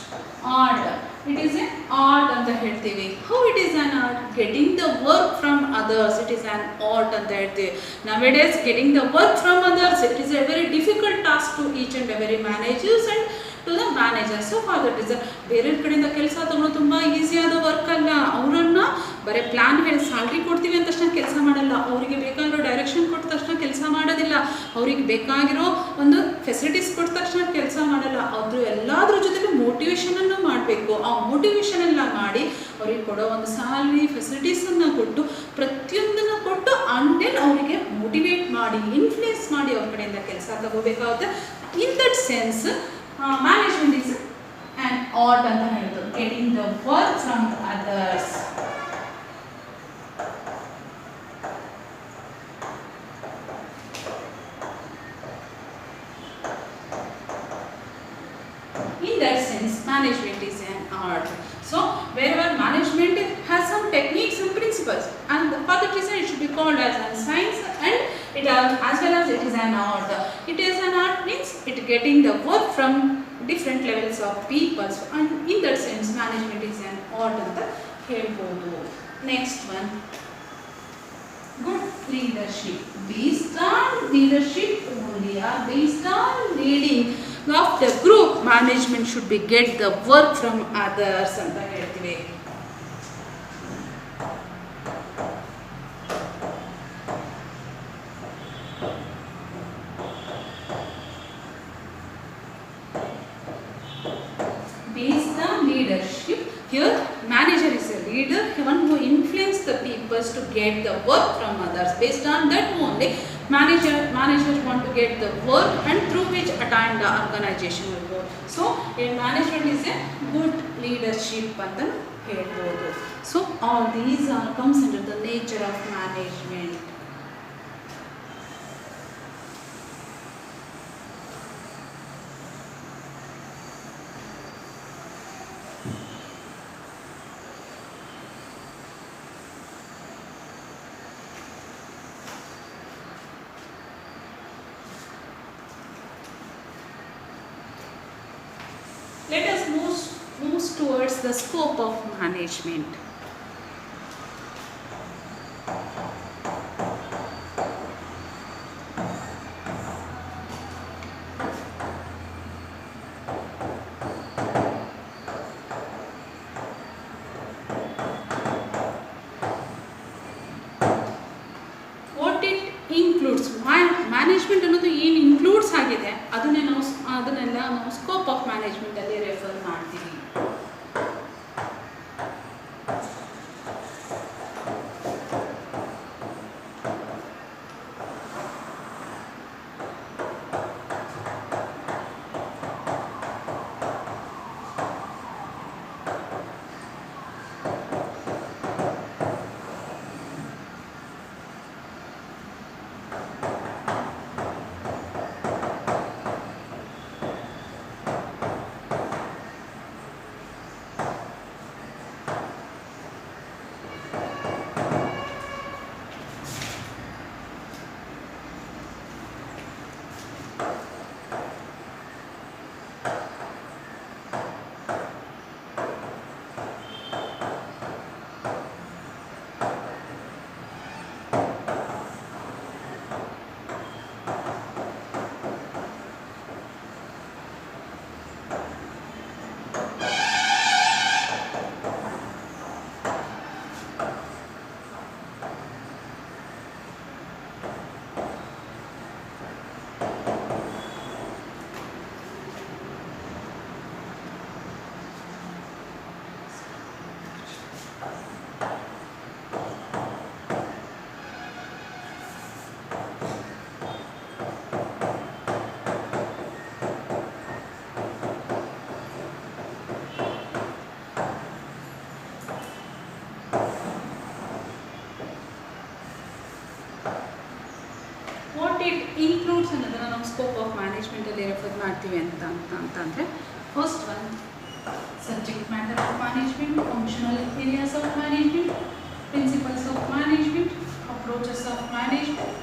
art. It is an art ಅಂತ ಹೇಳ್ತೀವಿ. How it is an art? Getting the work from others, it is an art ಅಂತ ಹೇಳ್ತೀವಿ. Nowadays getting the work from others, it is a very difficult task to each and every managers and to the manager. So for that is ಬೇರೆ ಕಡೆಯಿಂದ ಕೆಲಸ ತಗೊಳ್ಳೋದು ತುಂಬ ಈಸಿಯಾದ work ಅಲ್ಲ. ಅವರನ್ನು ಬರೀ ಪ್ಲ್ಯಾನ್ ಹೇಳಿ ಸ್ಯಾಲ್ರಿ ಕೊಡ್ತೀವಿ ಅಂತ ತಕ್ಷಣ ಕೆಲಸ ಮಾಡಲ್ಲ. ಅವರಿಗೆ ಬೇಕಾಗಿರೋ ಡೈರೆಕ್ಷನ್ ಕೊಟ್ಟ ತಕ್ಷಣ ಕೆಲಸ ಮಾಡೋದಿಲ್ಲ. ಅವ್ರಿಗೆ ಬೇಕಾಗಿರೋ ಒಂದು ಫೆಸಿಲಿಟೀಸ್ ಕೊಟ್ಟ ತಕ್ಷಣ ಕೆಲಸ ಮಾಡಲ್ಲ. ಅದು ಎಲ್ಲದ್ರ ಜೊತೆಗೆ ಮೋಟಿವೇಶನನ್ನು ಮಾಡಬೇಕು. ಆ ಮೋಟಿವೇಶನ್ ಎಲ್ಲ ಮಾಡಿ ಅವ್ರಿಗೆ ಕೊಡೋ ಒಂದು ಸ್ಯಾಲ್ರಿ ಫೆಸಿಲಿಟೀಸನ್ನು ಕೊಟ್ಟು ಪ್ರತಿಯೊಂದನ್ನು ಕೊಟ್ಟು ಅಂಡೇನ್ ಅವರಿಗೆ ಮೋಟಿವೇಟ್ ಮಾಡಿ ಇನ್ಫ್ಲೂಯೆನ್ಸ್ ಮಾಡಿ ಅವ್ರ ಕಡೆಯಿಂದ ಕೆಲಸ ತಗೋಬೇಕಾಗುತ್ತೆ. In that sense management is an art ಅಂತ ಹೇಳಿದ್ರು. Getting the work from others. In that sense, management is an art. So, wherever management has some techniques and principles, and for that reason it should be called as a science, and it as well as it is an art. It is an art means it getting the work from different levels of people, and in that sense, management is an art anta helbodu. Next one, good leadership. Based on leadership only, based on leading of the group, management should be get the work from others ಅಂತ ಹೇಳ್ತೀವಿ. Based on leadership, here manager is a leader, one who influence the people to get the work from others. Based on that only managers want to get the work and through which attain the organizational goal. So a management is a good leadership ಅಂತ ಹೇಳ್ಬೋದು. So all these comes under the nature of management. Let us move towards the scope of management. What it includes, management ಅನ್ನೋದು ಏನು includes ಆಗಿದೆ ಅದನ್ನೆಲ್ಲ ನಾವು scope of management ಅಲ್ಲಿ refer ಮಾಡ್ತೀವಿ. Includes ಅನ್ನೋದನ್ನು ನಾವು ಸ್ಕೋಪ್ ಆಫ್ ಮ್ಯಾನೇಜ್ಮೆಂಟಲ್ಲಿ ರೆಫರ್ ಮಾಡ್ತೀವಿ ಅಂತಂದರೆ first one subject matter of management, functional areas of management, principles of management, approaches of management.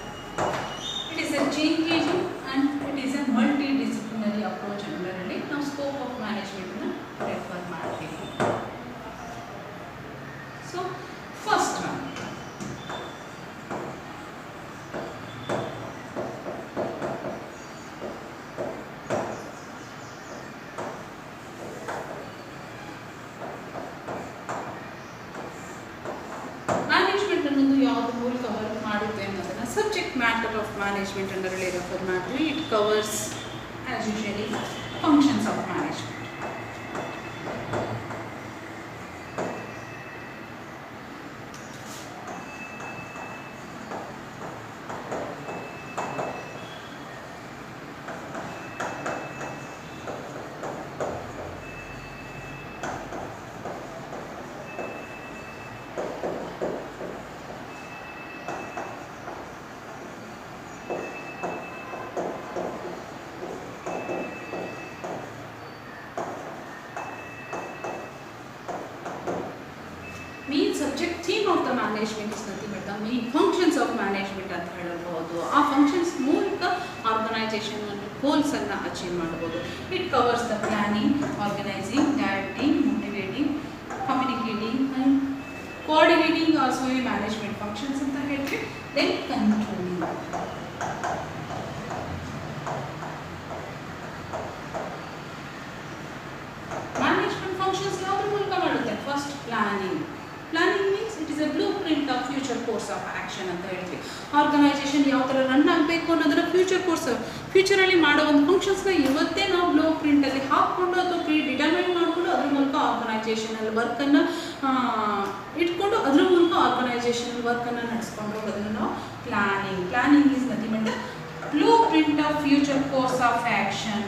It is a changing and it is a multi disciplinary approach ಅನ್ನೋದರಲ್ಲಿ ನಾವು scope of ಮ್ಯಾನೇಜ್ಮೆಂಟನ್ನು refer ಮಾಡ್ತೀವಿ. subject matter of management under a layer format. It covers as usually functions of management. Main subject theme of the management is nothing but the main functions of management ಅಂತ ಹೇಳಬಹುದು. ಆ functions ಮೂಲಕ organisation goals ಅನ್ನು achieve ಮಾಡಬಹುದು. It covers the planning, organising, directing, motivating, communicating and coordinating also a management functions ಅಂತ ಹೇಳ್ತೀವಿ. Then controlling. Management functions ಯಾವುದ್ರ ಮೂಲಕ ಮಾಡುತ್ತೆ? First planning. Planning means it is a blueprint of future course of action ಅಂತ ಹೇಳ್ತೀವಿ. Organisation ಯಾವ ಥರ run ಆಗಬೇಕು ಅನ್ನೋದರ ಫ್ಯೂಚರಲ್ಲಿ ಮಾಡೋ ಒಂದು ಫಂಕ್ಷನ್ಸ್ನ ಇವತ್ತೇ ನಾವು ಬ್ಲೂ ಪ್ರಿಂಟಲ್ಲಿ ಹಾಕ್ಕೊಂಡು ಅಥವಾ ಡಿಟರ್ಮೈನ್ ಮಾಡಿಕೊಂಡು ಅದ್ರ ಮೂಲಕ ಆರ್ಗನೈಸೇಷನಲ್ ವರ್ಕನ್ನು ಇಟ್ಕೊಂಡು ಅದ್ರ ಮೂಲಕ ಆರ್ಗನೈಸೇಷನಲ್ ವರ್ಕನ್ನು ನಡೆಸ್ಕೊಂಡು ಹೋಗೋದನ್ನು ನಾವು planning is nothing but the blue print of future course of action.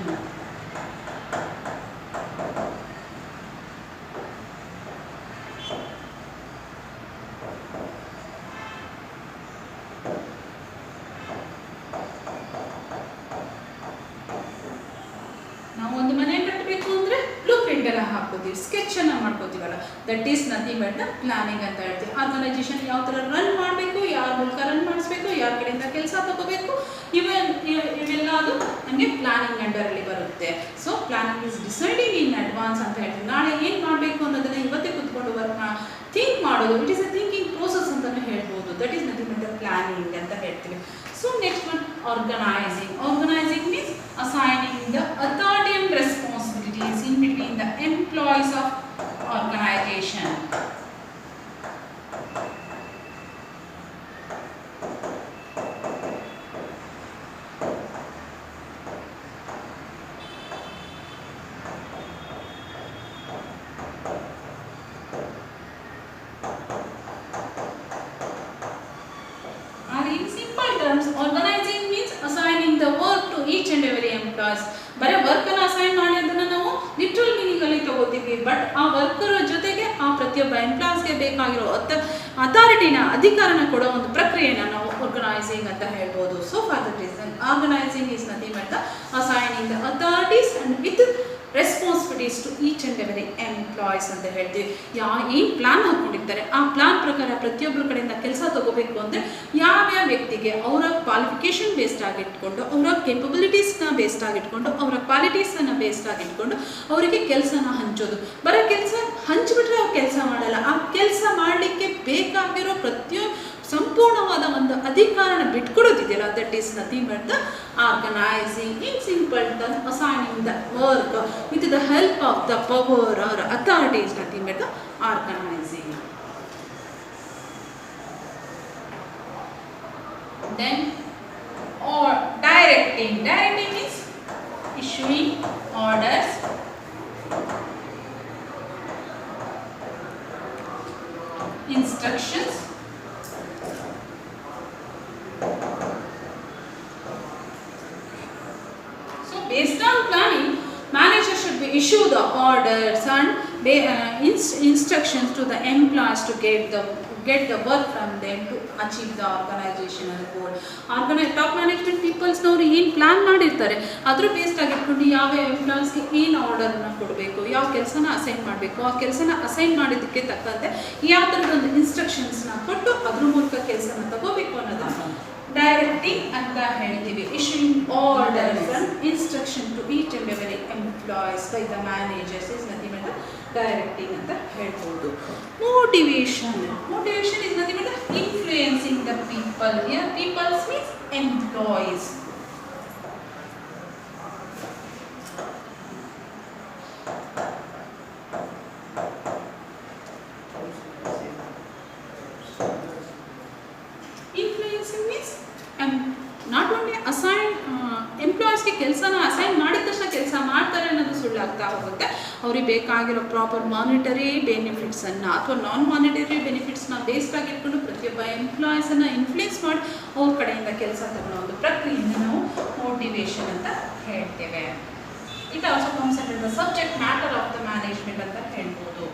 ನಾವು ಒಂದು ಮನೆ ಕಟ್ಟಬೇಕು ಅಂದರೆ ಬ್ಲೂ ಪ್ರಿಂಟ್ ಎಲ್ಲ ಹಾಕೋತೀವಿ, ಸ್ಕೆಚ್ ಅನ್ನು ಮಾಡ್ಕೋತೀವಲ್ಲ, that is nothing but the planning ಅಂತ ಹೇಳ್ತೀವಿ. ಆರ್ಗನೈಸೇಷನ್ ಯಾವ ಥರ ರನ್ ಮಾಡಬೇಕು, ಯಾರ ಮೂಲಕ ರನ್ ಮಾಡಿಸ್ಬೇಕು, ಯಾರ ಕಡೆಯಿಂದ ಕೆಲಸ ತಗೋಬೇಕು, ಇವೆಲ್ಲ ಅದು ನಮಗೆ ಪ್ಲಾನಿಂಗ್ ಅಂಡರಲ್ಲಿ ಬರುತ್ತೆ. So planning is deciding in advance ಅಂತ ಹೇಳ್ತೀವಿ. ನಾಳೆ ಏನು ಮಾಡಬೇಕು ಅನ್ನೋದನ್ನ ಇವತ್ತೇ ಕುತ್ಕೊಂಡು ಥಿಂಕ್ ಮಾಡೋದು. It is a thinking process ಅಂತಲೇ ಹೇಳ್ಬೋದು. That is nothing but the planning ಅಂತ ಹೇಳ್ತೀವಿ. So next one organising. Organising means assigning the authority and responsibilities in between the employees of organization. In simple terms, organizing means assigning the work to each and every employees. ಬರೀ ವರ್ಕನ್ನು assign ಮಾಡಿ ಅದನ್ನು ನಾವು literal ಮೀನಿಂಗಲ್ಲಿ ತಗೋತೀವಿ. But ಆ worker ಜೊತೆಗೆ ಆ ಪ್ರತಿಯೊಬ್ಬ ಎಂಪ್ಲಾಯ್ಸ್ಗೆ ಬೇಕಾಗಿರೋ ಅಥಾರಿಟಿನ, ಅಧಿಕಾರನ ಕೊಡೋ ಒಂದು ಪ್ರಕ್ರಿಯೆನ ನಾವು ಆರ್ಗನೈಸಿಂಗ್ ಅಂತ ಹೇಳ್ಬೋದು. So for that reason organising is nothing but the assigning the authorities and with responsibilities to each and every employees ಅಂತ ಹೇಳ್ತೀವಿ. ಏನು ಪ್ಲಾನ್ ಹಾಕ್ಕೊಂಡಿರ್ತಾರೆ ಆ ಪ್ಲಾನ್ ಪ್ರಕಾರ ಪ್ರತಿಯೊಬ್ಬರ ಕಡೆಯಿಂದ ಕೆಲಸ ತಗೋಬೇಕು ಅಂದರೆ ಯಾವ್ಯಾವ ವ್ಯಕ್ತಿಗೆ ಅವರ ಕ್ವಾಲಿಫಿಕೇಷನ್ ಬೇಸ್ಡ್ ಆಗಿಟ್ಕೊಂಡು, ಅವರ ಕೇಪಬಿಲಿಟೀಸ್ನ ಬೇಸ್ಡ್ ಆಗಿಟ್ಕೊಂಡು, ಅವರ ಕ್ವಾಲಿಟೀಸನ್ನು ಬೇಸ್ಡ್ ಆಗಿಟ್ಕೊಂಡು ಅವರಿಗೆ ಕೆಲಸನ ಹಂಚೋದು. ಬರೋ ಕೆಲಸ ಹಂಚಿಬಿಟ್ರೆ ಅವ್ರು ಕೆಲಸ ಮಾಡಲ್ಲ. ಆ ಕೆಲಸ ಮಾಡಲಿಕ್ಕೆ ಬೇಕಾಗಿರೋ ಸಂಪೂರ್ಣವಾದ ಒಂದು ಅಧಿಕಾರನ ಬಿಟ್ಕೊಡೋದಿದೆಯಲ್ಲ, that is nothing but the organizing. In simple terms, assigning the work with the help of the power or authority is nothing but the organizing. Then directing. Directing means issuing orders, instructions, so based on planning, manager should be issue the orders and instructions to the employees to get the work from them to achieve the organizational goal. Top management ಪೀಪಲ್ಸ್ನವರು ಏನು plan ಮಾಡಿರ್ತಾರೆ ಅದ್ರ based ಆಗಿಟ್ಕೊಂಡು ಯಾವ ಎಂಪ್ಲಾಯ್ಸ್ಗೆ ಏನು ಆರ್ಡರ್ನ ಕೊಡಬೇಕು, ಯಾವ ಕೆಲಸನ ಅಸೈನ್ ಮಾಡಬೇಕು, ಆ ಕೆಲಸನ ಅಸೈನ್ ಮಾಡಿದ್ದಕ್ಕೆ ತಕ್ಕಂತೆ ಯಾವ ಥರದೊಂದು ಇನ್ಸ್ಟ್ರಕ್ಷನ್ಸ್ನ ಕೊಟ್ಟು ಅದ್ರ ಮೂಲಕ ಕೆಲಸನ ತಗೋಬೇಕು ಅನ್ನೋದನ್ನು ಡೈರೆಕ್ಟಿಂಗ್ ಅಂತ ಹೇಳ್ತೀವಿ. Issuing orders and instruction to each and every employees by the managers is nothing but directing ಅಂತ ಹೇಳ್ಬೋದು. Motivation is nothing but influencing the people. Here peoples means employees. Influencing means not only assign ಎಂಪ್ಲಾಯೀಸ್ಗೆ ಕೆಲಸನ assign ಮಾಡಿದ ತಕ್ಷಣ ಕೆಲಸ ಮಾಡ್ತಾರೆ ಅನ್ನೋದು ಸುಳ್ಳಾಗ್ತಾ ಹೋಗುತ್ತೆ. ಅವ್ರಿಗೆ ಬೇಕಾಗಿರೋ ಪ್ರಾಪರ್ ಮಾನಿಟರಿ ಬೆನಿಫಿಟ್ಸನ್ನು ಅಥವಾ ನಾನ್ ಮಾನಿಟರಿ ಬೆನಿಫಿಟ್ಸ್ನ ಬೇಸ್ಡ್ ಆಗಿಟ್ಕೊಂಡು ಪ್ರತಿಯೊಬ್ಬ ಎಂಪ್ಲಾಯೀಸನ್ನು ಇನ್ಫ್ಲೂಯೆನ್ಸ್ ಮಾಡಿ ಅವ್ರ ಕಡೆಯಿಂದ ಕೆಲಸ ತಗೊಳ್ಳೋ ಒಂದು ಪ್ರಕ್ರಿಯೆಯನ್ನು ನಾವು ಮೋಟಿವೇಶನ್ ಅಂತ ಹೇಳ್ತೇವೆ. It also comes under the subject matter of the management ಅಂತ ಹೇಳ್ಬೋದು.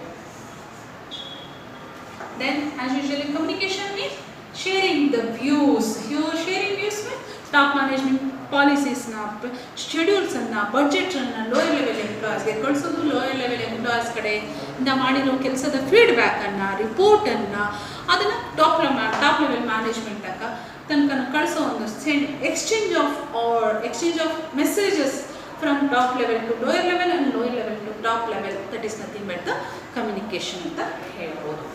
Then as usually communication means sharing the views. Here sharing views means top management policies na, schedules anna, budget anna lower level employees ge ಕಳಿಸೋದು, lower level employees ಕಡೆ ಇಂದ ಮಾಡಿರೋ ಕೆಲಸದ feedback ಅನ್ನ, report ಅನ್ನ ಅದನ್ನ ಟಾಪ್ ಲೆವೆಲ್ ಮ್ಯಾನೇಜ್ಮೆಂಟ್ ತನಕ ಕಳಿಸೋ ಒಂದು exchange of messages from top level to lower level and lower level to top level. That is nothing but the communication ಅಂತ ಹೇಳ್ಬೋದು.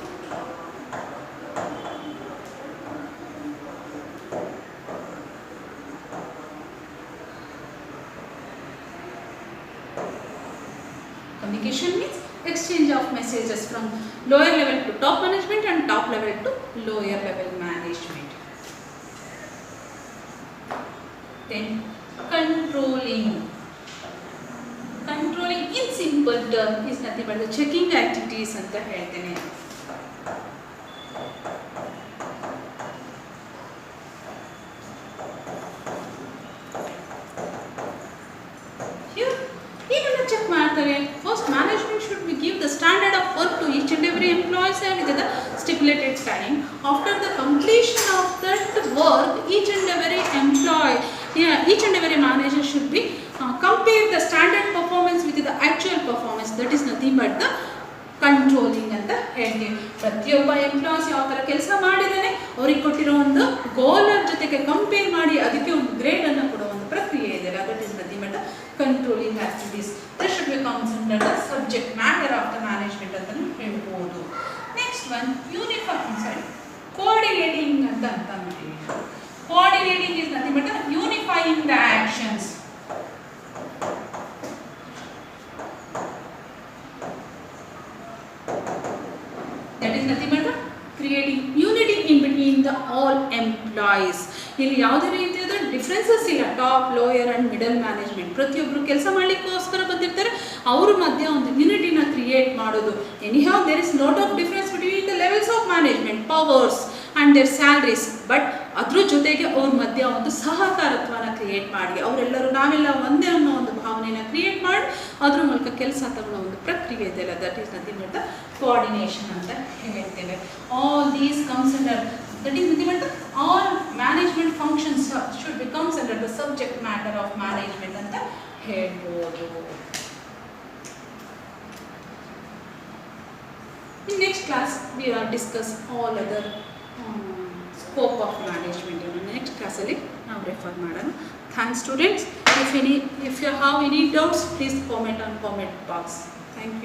Communication means exchange of messages from lower level to top management and top level to lower level management. Then controlling in simple term is nothing but the checking activities ಅಂತ ಹೇಳ್ತೇನೆ. Check ಮಾಡ್ತಾರೆ. First management should be give the standard of work to each and every employees with the stipulated time. After the completion of that work each and every manager should be compare the standard performance with the actual performance. That is nothing but the controlling ಅಂತ ಹೇಳ್ತೀವಿ. ಪ್ರತಿಯೊಬ್ಬ employees ಯಾವ ಥರ ಕೆಲಸ ಮಾಡಿದ್ದಾನೆ ಅವ್ರಿಗೆ ಕೊಟ್ಟಿರೋ ಒಂದು ಗೋಲರ್ ಜೊತೆಗೆ ಕಂಪೇರ್ ಮಾಡಿ ಅದಕ್ಕೆ ಒಂದು ಗ್ರೇಡನ್ನು ಕೊಡೋ ಒಂದು ಪ್ರಕ್ರಿಯೆ ಇದೆ. That is nothing but controlling activities. This should be comes under the subject matter of the management ಅಂತ ಹೇಳ್ಬೋದು. ನೆಕ್ಸ್ಟ್ ಒನ್ ಕೋಆರ್ಡಿನೇಟಿಂಗ್ ಅಂತ ಅಂತೀವಿ. Coordinating is nothing but unifying the actions. That is nothing but creating unity in between the all employees. ಇಲ್ಲಿ ಯಾವುದೇ ರೀತಿಯಾದ differences ಇಲ್ಲ. Top, lower and middle management ಪ್ರತಿಯೊಬ್ಬರು ಕೆಲಸ ಮಾಡಲಿಕ್ಕೋಸ್ಕರ ಬಂದಿರ್ತಾರೆ. ಅವ್ರ ಮಧ್ಯೆ ಒಂದು ಯುನಿಟಿನ ಕ್ರಿಯೇಟ್ ಮಾಡೋದು. Anyhow there is lot of difference between the levels of management, powers and their salaries. But ಅದ್ರ ಜೊತೆಗೆ ಅವ್ರ ಮಧ್ಯೆ ಒಂದು ಸಹಕಾರತ್ವನ ಕ್ರಿಯೇಟ್ ಮಾಡಿ ಅವರೆಲ್ಲರೂ ನಾವೆಲ್ಲ ಒಂದೇ ಅನ್ನೋ ಒಂದು ಭಾವನೆಯನ್ನು ಕ್ರಿಯೇಟ್ ಮಾಡಿ ಅದ್ರ ಮೂಲಕ ಕೆಲಸ ತಗೊಳ್ಳೋ ಒಂದು ಪ್ರಕ್ರಿಯೆ ಇದೆಯಲ್ಲ, that is nothing but the coordination ಅಂತ ಹೇಳ್ತೇವೆ. All these comes under that is nothing but all management functions should becomes under the subject matter of management ಅಂತ ಹೇಳ್ಬೋದು. In next class we are discuss all other scope of management. Next class ಅಲ್ಲಿ ನಾವು refer ಮಾಡೋಣ. Thanks students. If you have any doubts, please comment on comment box. Thank you.